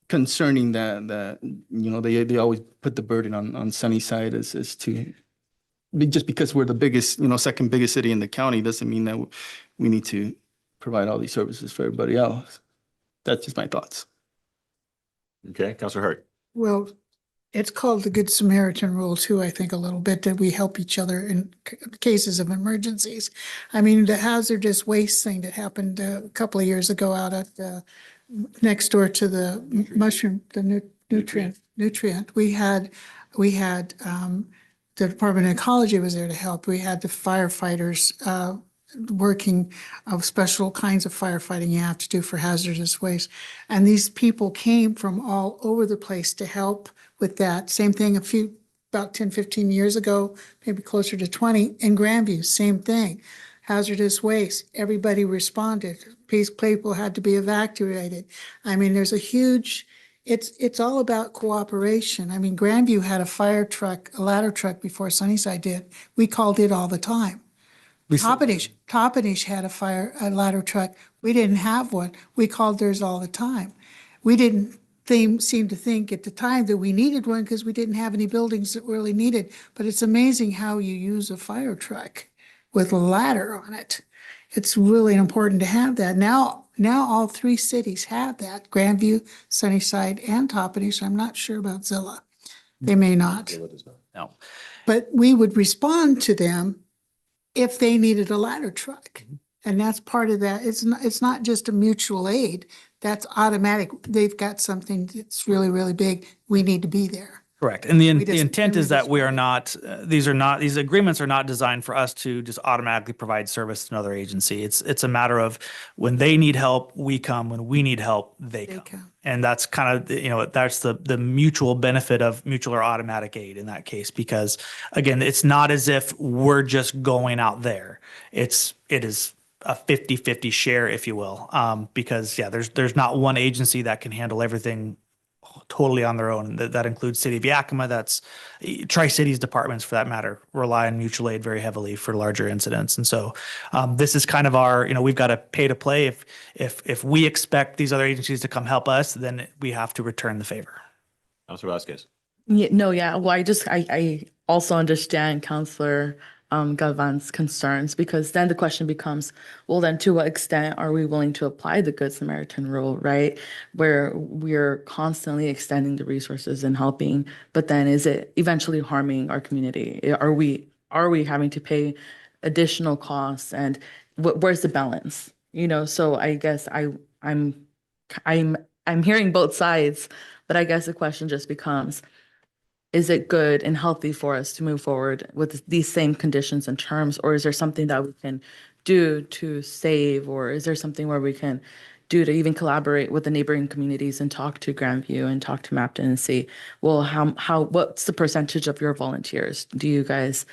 concerning that they always put the burden on Sunnyside as to, just because we're the biggest, second biggest city in the county doesn't mean that we need to provide all these services for everybody else. That's just my thoughts. Okay, Councilor Hart. Well, it's called the Good Samaritan rule too, I think, a little bit, that we help each other in cases of emergencies. I mean, the hazardous waste thing that happened a couple of years ago out at next door to the mushroom, the nutrient. We had the Department of Ecology was there to help. We had the firefighters working of special kinds of firefighting you have to do for hazardous waste. And these people came from all over the place to help with that. Same thing about 10, 15 years ago, maybe closer to 20, in Grandview, same thing. Hazardous waste, everybody responded. People had to be evacuated. I mean, there's a huge, it's all about cooperation. I mean, Grandview had a fire truck, a ladder truck before Sunnyside did. We called it all the time. Toppenish had a ladder truck. We didn't have one. We called theirs all the time. they seemed to think at the time that we needed one because we didn't have any buildings that really needed. But it's amazing how you use a fire truck with a ladder on it. It's really important to have that. Now all three cities have that, Grandview, Sunnyside, and Topany. So I'm not sure about Zilla. They may not. No. But we would respond to them if they needed a ladder truck. And that's part of that. It's not just a mutual aid. That's automatic. They've got something that's really, really big. We need to be there. Correct. And the just- intent we is that just we are not, these agreements are not designed for us to just automatically provide service to another agency. It's a matter of when they need help, we come. When we need help, they come. And that's kind of, that's the mutual benefit of mutual or automatic aid in that case, because again, it's not as if we're just going out there. It is a 50-50 share, if you will. Because there's not one agency that can handle everything totally on their own. That includes City of Yakima, that's Tri-Cities departments for that matter, rely on mutual aid very heavily for larger incidents. And so this is kind of our, we've got to pay to play. If we expect these other agencies to come help us, then we have to return the favor. Councilor Vasquez. Well, I also understand Counselor Galvan's concerns, because then the question becomes, well, then to what extent are we willing to apply the Good Samaritan rule, right? Where we're constantly extending the resources and helping, but then is it eventually harming our community? Are we having to pay additional costs, and where's the balance? So I guess I'm hearing both sides, but I guess the question just becomes, is it good and healthy for us to move forward with these same conditions and terms, or is there something that we can do to save, or is there something where we can do to even collaborate with the neighboring communities and talk to Grandview and talk to Mapton and see, well, what's the percentage of your volunteers? Do you guys,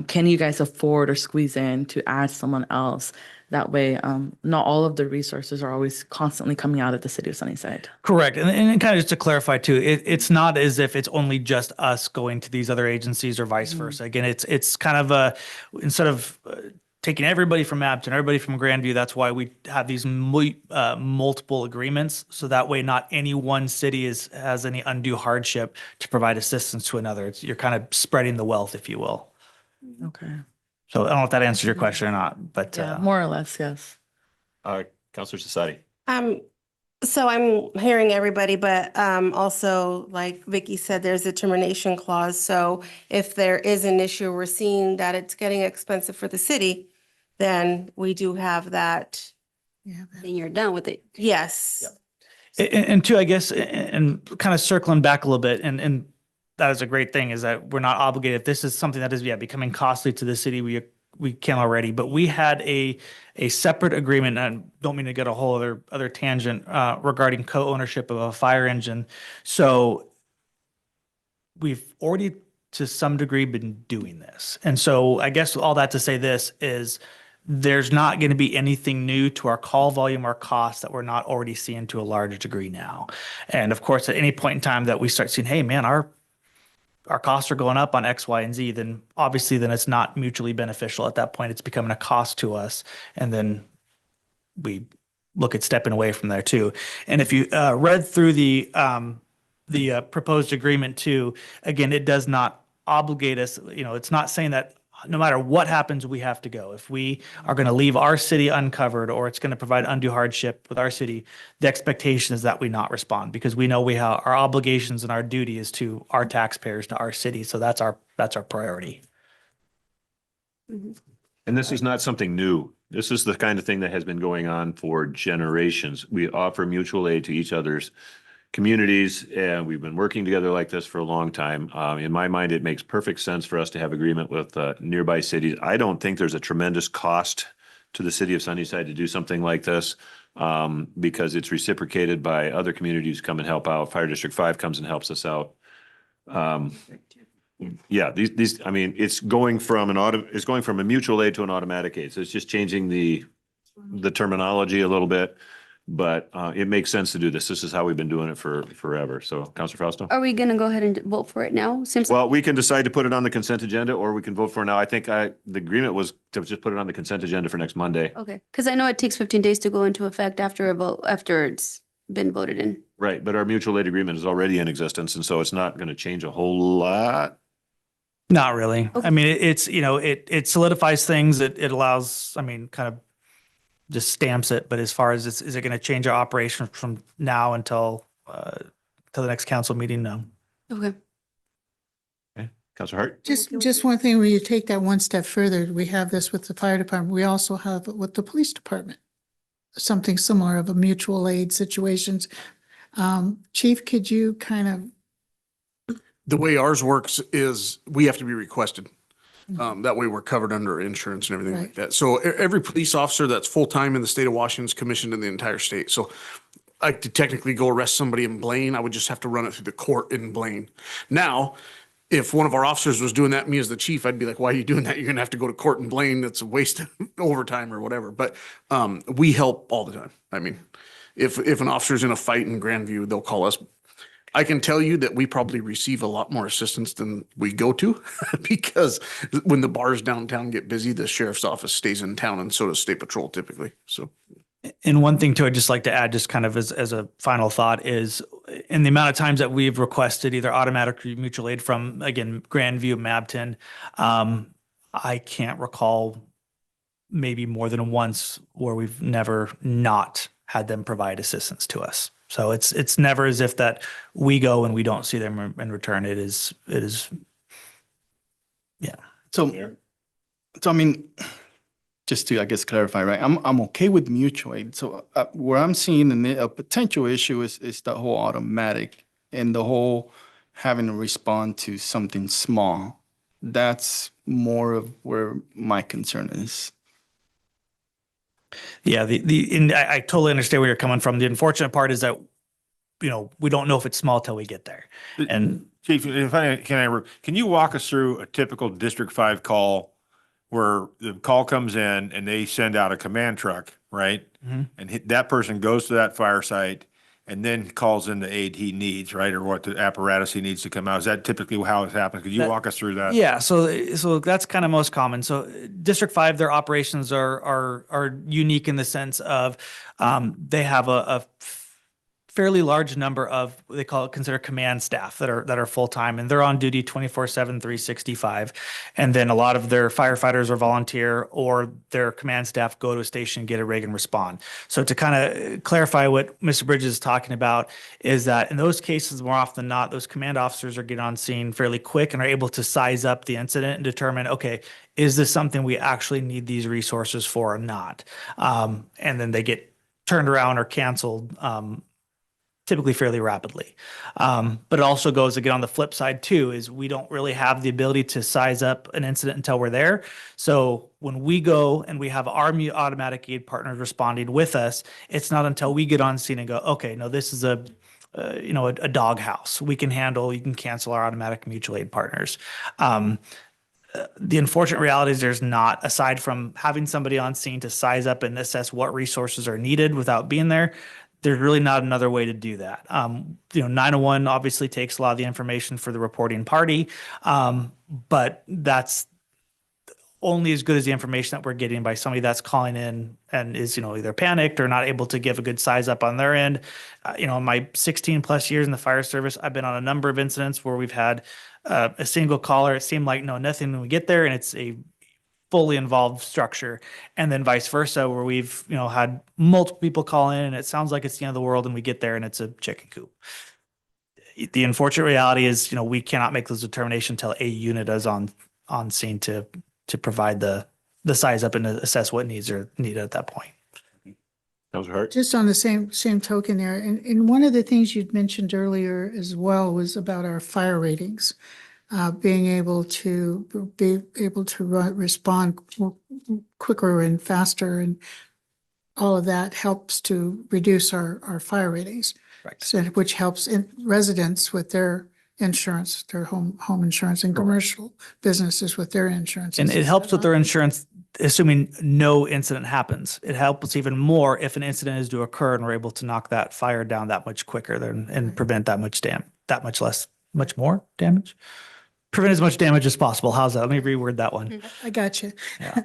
can you guys afford or squeeze in to add someone else? That way, not all of the resources are always constantly coming out of the city of Sunnyside. Correct. And kind of just to clarify too, it's not as if it's only just us going to these other agencies or vice versa. Again, it's kind of instead of taking everybody from Mapton, everybody from Grandview, that's why we have these multiple agreements. So that way, not any one city has any undue hardship to provide assistance to another. You're kind of spreading the wealth, if you will. Okay. So I don't know if that answers your question or not, but More or less, yes. Councilor Society. So I'm hearing everybody, but also, like Vicky said, there's a termination clause. So if there is an issue, we're seeing that it's getting expensive for the city, then we do have that. Then you're done with it. Yes. And two, I guess, and kind of circling back a little bit, and that is a great thing, is that we're not obligated. If this is something that is, becoming costly to the city, we can already, but we had a separate agreement, and I don't mean to get a whole other tangent regarding co-ownership of a fire engine. So we've already, to some degree, been doing this. And so I guess all that to say this is, there's not going to be anything new to our call volume or costs that we're not already seeing to a large degree now. And of course, at any point in time that we start seeing, hey man, our costs are going up on X, Y, and Z, then obviously it's not mutually beneficial. At that point, it's becoming a cost to us. And then we look at stepping away from there too. And if you read through the proposed agreement too, again, it does not obligate us. It's not saying that no matter what happens, we have to go. If we are going to leave our city uncovered, or it's going to provide undue hardship with our city, the expectation is that we not respond, because we know we have our obligations and our duty is to our taxpayers, to our city. So that's our priority. And this is not something new. This is the kind of thing that has been going on for generations. We offer mutual aid to each other's communities, and we've been working together like this for a long time. In my mind, it makes perfect sense for us to have agreement with nearby cities. I don't think there's a tremendous cost to the city of Sunnyside to do something like this, because it's reciprocated by other communities who come and help out. Fire District 5 comes and helps us out. I mean, it's going from a mutual aid to an automatic aid. So it's just changing the terminology a little bit. But it makes sense to do this. This is how we've been doing it for forever. So, Councilor Fausto? Are we going to go ahead and vote for it now? Well, we can decide to put it on the consent agenda, or we can vote for it now. I think the agreement was to just put it on the consent agenda for next Monday. Okay, because I know it takes 15 days to go into effect after a vote, after it's been voted in. Right, but our mutual aid agreement is already in existence, and so it's not going to change a whole lot. Not really. Okay. I mean, it's, it solidifies things. It allows, I mean, kind of just stamps it. But as far as is it going to change our operation from now until the next council meeting? No. Okay. Counselor Hart? Just one thing, when you take that one step further, we have this with the fire department. We also have it with the police department. Something similar of a mutual aid situations. Chief, could you kind of, The way ours works is we have to be requested. That way we're covered under insurance and everything like that. So every police officer that's full-time in the state of Washington is commissioned in the entire state. So I could technically go arrest somebody in Blaine. I would just have to run it through the court in Blaine. Now, if one of our officers was doing that, me as the chief, I'd be like, why are you doing that? You're gonna have to go to court in Blaine. That's a waste of overtime or whatever. But we help all the time. I mean, if an officer's in a fight in Grandview, they'll call us. I can tell you that we probably receive a lot more assistance than we go to because when the bars downtown get busy, the sheriff's office stays in town and so does state patrol typically. So. And one thing too, I'd just like to add, just kind of as a final thought, is in the amount of times that we've requested either automatic or mutual aid from, again, Grandview, Mabton, I can't recall maybe more than once where we've never not had them provide assistance to us. So it's never as if that we go and we don't see them in return. It is, yeah. So I mean, just to, I guess, clarify, right? I'm okay with mutual aid. So where I'm seeing a potential issue is the whole automatic and the whole having to respond to something small. That's more of where my concern is. Yeah, and I totally understand where you're coming from. The unfortunate part is that, we don't know if it's small till we get there. And Chief, can you walk us through a typical District 5 call where the call comes in and they send out a command truck, right? Mhm. And that person goes to that fire site and then calls in the aid he needs, right? Or what the apparatus he needs to come out. Is that typically how it happens? Could you walk us through that? yeah, so that's kind of most common. So District 5, their operations are unique in the sense of they have a fairly large number of what they consider command staff that are full-time, and they're on duty 24/7, 365. And then a lot of their firefighters are volunteer, or their command staff go to a station, get a rig and respond. So to kind of clarify what Mr. Bridges is talking about is that in those cases, more often than not, those command officers are getting on scene fairly quick and are able to size up the incident and determine, okay, is this something we actually need these resources for or not? And then they get turned around or canceled typically fairly rapidly. But it also goes, again, on the flip side too, is we don't really have the ability to size up an incident until we're there. So when we go and we have our automatic aid partners responding with us, it's not until we get on scene and go, okay, no, this is a doghouse. We can handle, you can cancel our automatic mutual aid partners. The unfortunate reality is there's not, aside from having somebody on scene to size up and assess what resources are needed without being there, there's really not another way to do that. 911 obviously takes a lot of the information for the reporting party, but that's only as good as the information that we're getting by somebody that's calling in and is, either panicked or not able to give a good size up on their end. In my 16 plus years in the fire service, I've been on a number of incidents where we've had a single caller. It seemed like nothing when we get there, and it's a fully involved structure, and then vice versa, where we've had multiple people call in and it sounds like it's the end of the world, and we get there and it's a chicken coop. The unfortunate reality is, we cannot make those determinations until a unit is on scene to provide the size up and assess what needs are needed at that point. That was hard. just on the same token there, and one of the things you'd mentioned earlier as well was about our fire ratings. Being able to respond quicker and faster, and all of that helps to reduce our fire ratings. Right. So, which helps residents with their insurance, their home insurance, and commercial businesses with their insurance. And it helps with their insurance, assuming no incident happens. It helps even more if an incident is to occur and we're able to knock that fire down that much quicker and prevent that much more damage. Prevent as much damage as possible. How's that? Let me reword that one. I got you. Yeah.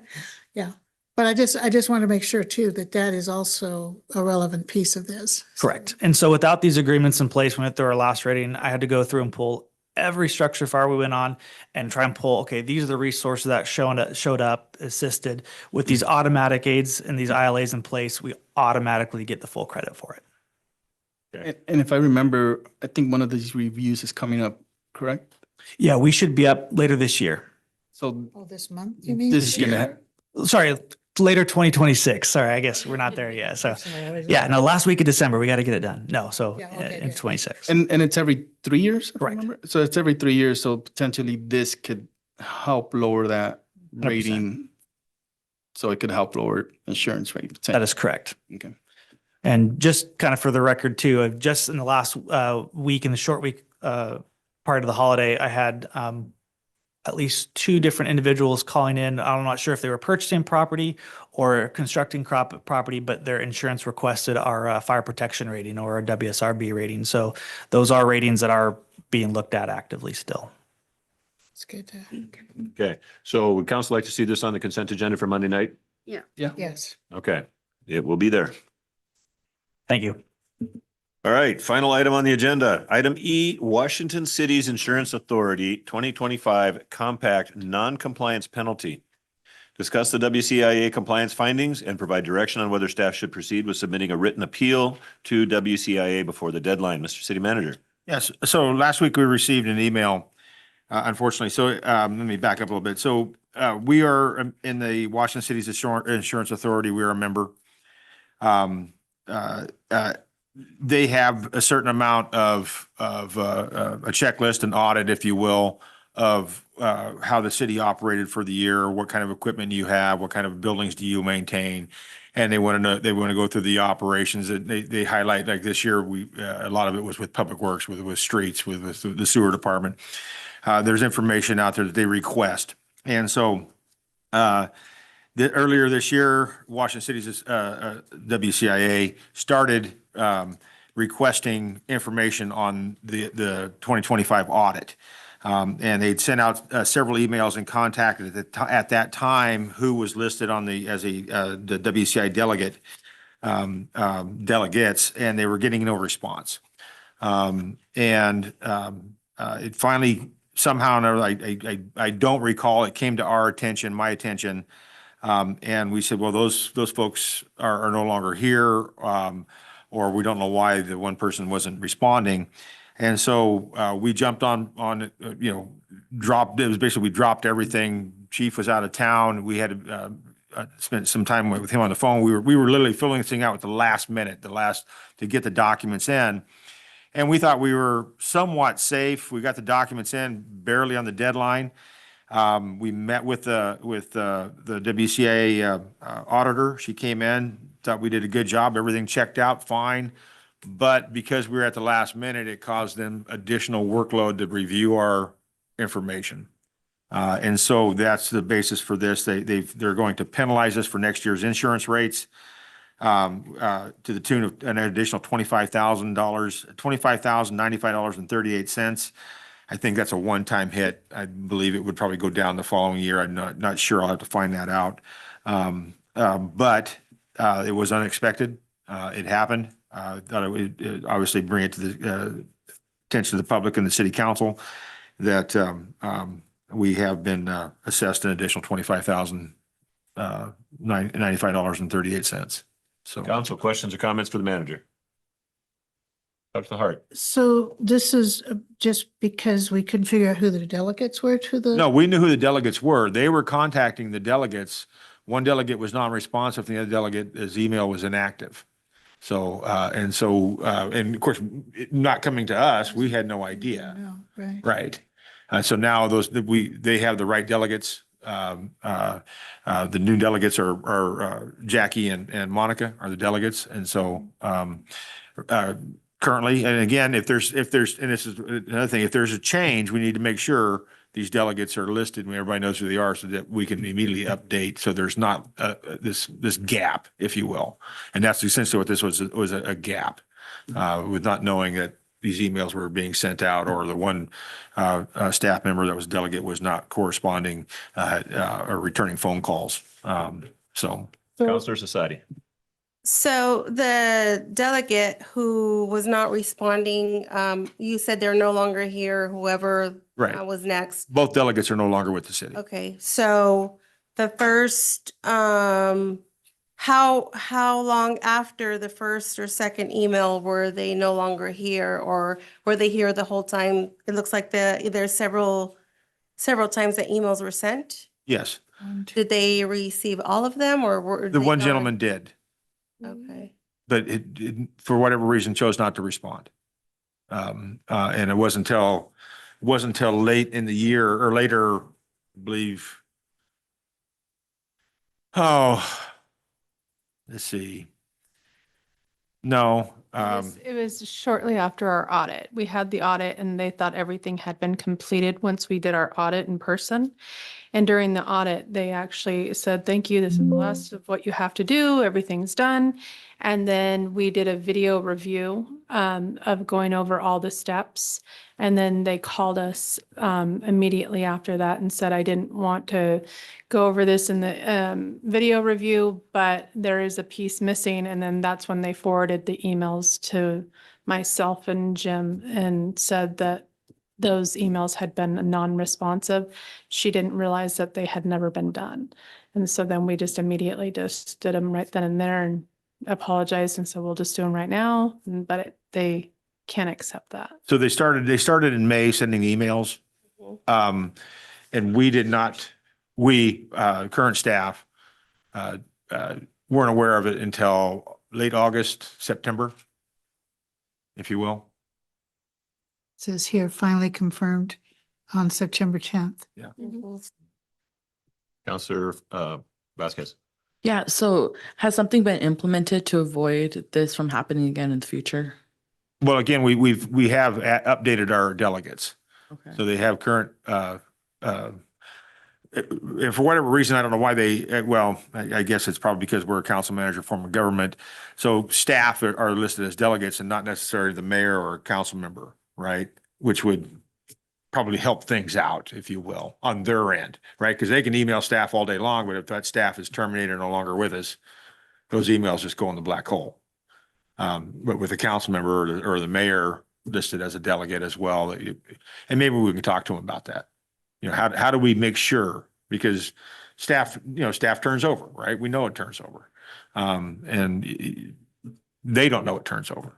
Yeah. But I just want to make sure too, that that is also a relevant piece of this. Correct. And so without these agreements in place, when we went through our last rating, I had to go through and pull every structure fire we went on and try and pull, okay, these are the resources that showed up, assisted. With these automatic aids and these ILAs in place, we automatically get the full credit for it. And if I remember, I think one of these reviews is coming up, correct? Yeah, we should be up later this year. So Oh, this month, you mean? this year, Sorry, later 2026. Sorry, I guess we're not there yet. So yeah, no, last week of December, we got to get it done. No, so Yeah, okay, in good. 26. and it's every 3 years? if I Correct. remember? So it's every 3 years, so potentially this could help lower that 100%. rating. So it could help lower insurance rate. That is correct. Okay. And just kind of for the record too, I've just in the last week, in the short week prior to the holiday, I had at least 2 different individuals calling in. I'm not sure if they were purchasing property or constructing property, but their insurance requested our fire protection rating or our WSRB rating. So those are ratings that are being looked at actively still. It's good to, Okay, so would council like to see this on the consent agenda for Monday night? yes. Okay, it will be there. Thank you. All right, final item on the agenda. Item E, Washington City's Insurance Authority 2025 Compact Non-Compliance Penalty. Discuss the WCIA compliance findings and provide direction on whether staff should proceed with submitting a written appeal to WCIA before the deadline. Mr. City Manager. Yes, so last week we received an email, unfortunately, so let me back up a little bit. So we are in the Washington City's Insurance Authority, we are a member. They have a certain amount of a checklist, an audit, if you will, of how the city operated for the year, what kind of equipment you have, what kind of buildings do you maintain, and they want to know, they want to go through the operations. And they highlight, like this year, a lot of it was with Public Works, with streets, with the sewer department. There's information out there that they request, and so earlier this year, Washington City's WCIA started requesting information on the 2025 audit. And they'd sent out several emails and contacted at that time who was listed on the WCI delegates, and they were getting no response. It finally somehow, I don't recall, it came to our attention, my attention, and we said, well, those folks are no longer here, or we don't know why the one person wasn't responding. And so we jumped on it, dropped, it was basically, we dropped everything. Chief was out of town. We had to spend some time with him on the phone. We were literally filling this thing out at the last minute, to get the documents in. And we thought we were somewhat safe. We got the documents in barely on the deadline. We met with the WCA auditor. She came in, thought we did a good job. Everything checked out fine. But because we were at the last minute, it caused them additional workload to review our information. And so that's the basis for this. They're going to penalize us for next year's insurance rates to the tune of an additional $25,000, $25,095.38. I think that's a one-time hit. I believe it would probably go down the following year. I'm not sure. I'll have to find that out. But it was unexpected. It happened. Thought it would obviously bring it to the attention of the public and the city council that we have been assessed an additional $25,095.38. So, Council, questions or comments for the manager? Dr. Hart. So this is just because we couldn't figure out who the delegates were to the? no, we knew who the delegates were. They were contacting the delegates. One delegate was non-responsive, and the other delegate, his email was inactive. So, and of course, not coming to us, we had no idea. No, right. Right. So now they have the right delegates. The new delegates are Jackie and Monica are the delegates. And so, currently, and again, if there's, and this is another thing, if there's a change, we need to make sure these delegates are listed and everybody knows who they are so that we can immediately update. So there's not this gap, if you will. And that's essentially what this was a gap with not knowing that these emails were being sent out, or the one staff member that was delegate was not corresponding or returning phone calls. So Counselor Society. So the delegate who was not responding, you said they're no longer here, whoever Right. was next. both delegates are no longer with the city. Okay, so the first, how long after the first or second email were they no longer here, or were they here the whole time? It looks like there's several times that emails were sent. Yes, Did they receive all of them, or were the they one not? gentleman did, Okay. but for whatever reason, chose not to respond. And it wasn't until late in the year or later, I believe. Oh, let's see. No, It was shortly after our audit. We had the audit and they thought everything had been completed once we did our audit in person. And during the audit, they actually said, thank you, this is the last of what you have to do, everything's done. And then we did a video review of going over all the steps. And then they called us immediately after that and said, I didn't want to go over this in the video review, but there is a piece missing. And then that's when they forwarded the emails to myself and Jim and said that those emails had been non-responsive. She didn't realize that they had never been done. And so then we just immediately just did them right then and there and apologized and said, we'll just do them right now. But they can't accept that. so they started in May sending emails. And we did not, current staff, weren't aware of it until late August, September, if you will. Says here, finally confirmed on September 10th. Yeah. Counselor Vasquez. Yeah, so has something been implemented to avoid this from happening again in the future? Well, again, we have updated our delegates. Okay. So they have current, if for whatever reason, I don't know why I guess it's probably because we're a council manager form of government. So staff are listed as delegates and not necessarily the mayor or a council member, right? Which would probably help things out, if you will, on their end, right? Because they can email staff all day long, but if that staff is terminated or no longer with us, those emails just go in the black hole. But with a council member or the mayor listed as a delegate as well, and maybe we can talk to them about that. How do we make sure? Because staff turns over, right? We know it turns over. And they don't know it turns over.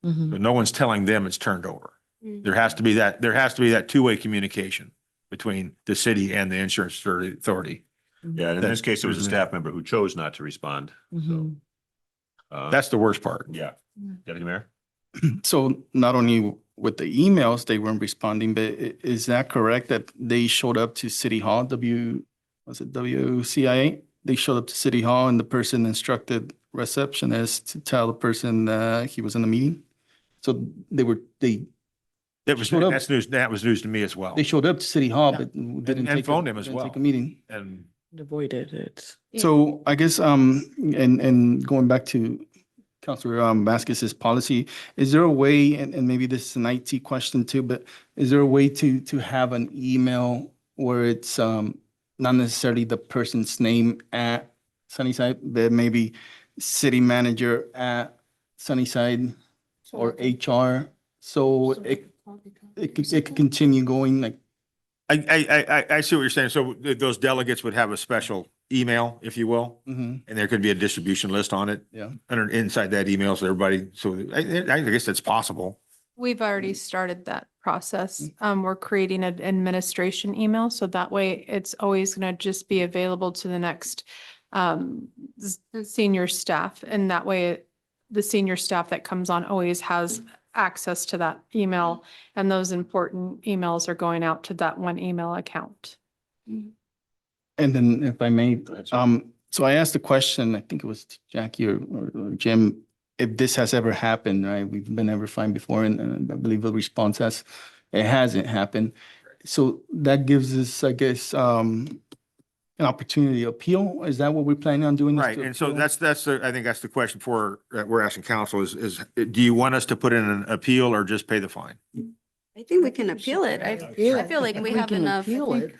Mhm. But no one's telling them it's turned over. There has to be that two-way communication between the city and the insurance authority. Yeah, and in this case, it was a staff member who chose not to respond. Mhm. That's the worst part. Yeah. Deputy Mayor? So not only with the emails, they weren't responding, but is that correct that they showed up to City Hall, WCIA? They showed up to City Hall and the person instructed receptionist to tell the person he was in the meeting? So showed up. That's news. That was news to me as well. They showed up to City Hall, Yeah. but didn't And take phoned him as didn't well. take a meeting. And Avoided it. So I guess, and going back to Councilor Vasquez's policy, is there a way, and maybe this is an IT question too, but is there a way to have an email where it's not necessarily the person's name at Sunnyside, but maybe city manager at Sunnyside or HR? So it could continue going like. I see what you're saying. So those delegates would have a special email, if you will, and there could be a distribution list on it. Yeah. Inside that email, so everybody, so I guess that's possible. We've already started that process. We're creating an administration email, so that way it's always going to just be available to the next senior staff. And that way the senior staff that comes on always has access to that email, and those important emails are going out to that one email account. And then if I may, so I asked the question, I think it was to Jackie or Jim, if this has ever happened, right? We've been ever fined before, and I believe the response it hasn't happened. So that gives us, I guess, an opportunity to appeal. Is that what we're planning on doing? Right, and so I think that's the question we're asking council is, do you want us to put in an appeal or just pay the fine? I think we can appeal it. I feel like we have enough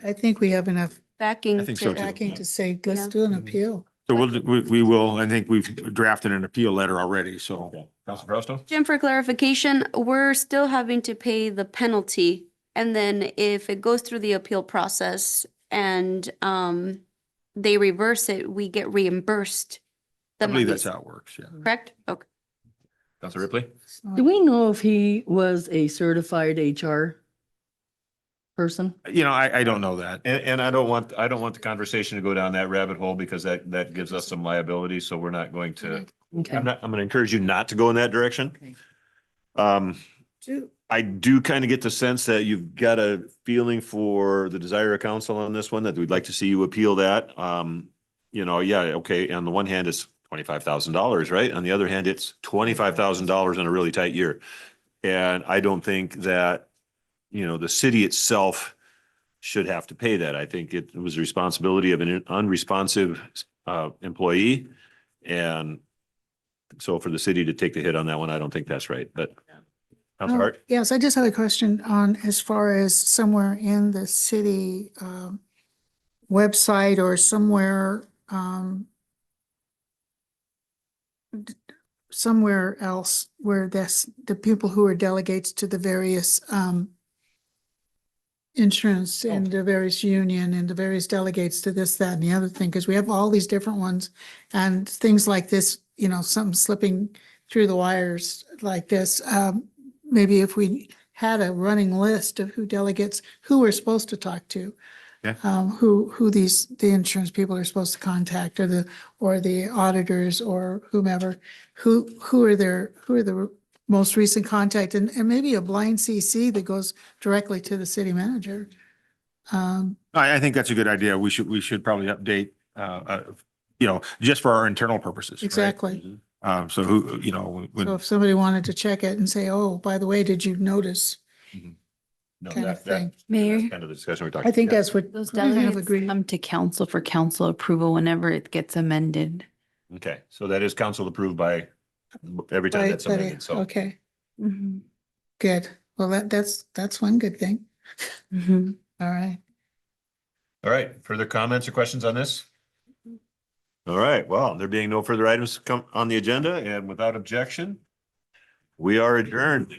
I think we have enough backing I think so, too. backing to say, let's do an appeal. So we will, I think we've drafted an appeal letter already, so. Council Fausto? Jim, for clarification, we're still having to pay the penalty. And then if it goes through the appeal process and they reverse it, we get reimbursed I the believe that's monies, how it works, yeah. correct? Okay. Council Ripley? Do we know if he was a certified HR person? You know, I don't know that. And I don't want the conversation to go down that rabbit hole because that gives us some liability. So we're not going to, Okay. I'm going to encourage you not to go in that direction. Okay. I do kind of get the sense that you've got a feeling for the desire of council on this one, that we'd like to see you appeal that. You know, yeah, okay. On the one hand, it's $25,000, right? On the other hand, it's $25,000 in a really tight year. And I don't think that, you know, the city itself should have to pay that. I think it was the responsibility of an unresponsive employee. And so for the city to take the hit on that one, I don't think that's right, but. Councilor Hart? Yes, I just had a question on as far as somewhere in the city website or somewhere somewhere else where the people who are delegates to the various insurance and the various union and the various delegates to this, that, and the other thing, because we have all these different ones and things like this, you know, something slipping through the wires like this. Maybe if we had a running list of who delegates, who we're supposed to talk to. Yeah. Who the insurance people are supposed to contact, or the auditors or whomever, who are the most recent contact, and maybe a blind CC that goes directly to the city manager. I think that's a good idea. We should probably update, you know, just for our internal purposes. right? Exactly. So who, you know, when. So if somebody wanted to check it and say, oh, by the way, did you notice? No, Kind of thing. Mayor, that's kind of the discussion we're talking. I think Yeah. that's what those I kind of delegates agree. come to council for council approval whenever it gets amended. Okay, so that is council approved by every time that's amended, so. Okay, Mhm. good. Well, that's one good thing. Mhm. All right. All right, further comments or questions on this? All right, well, there being no further items come on the agenda and without objection, we are adjourned.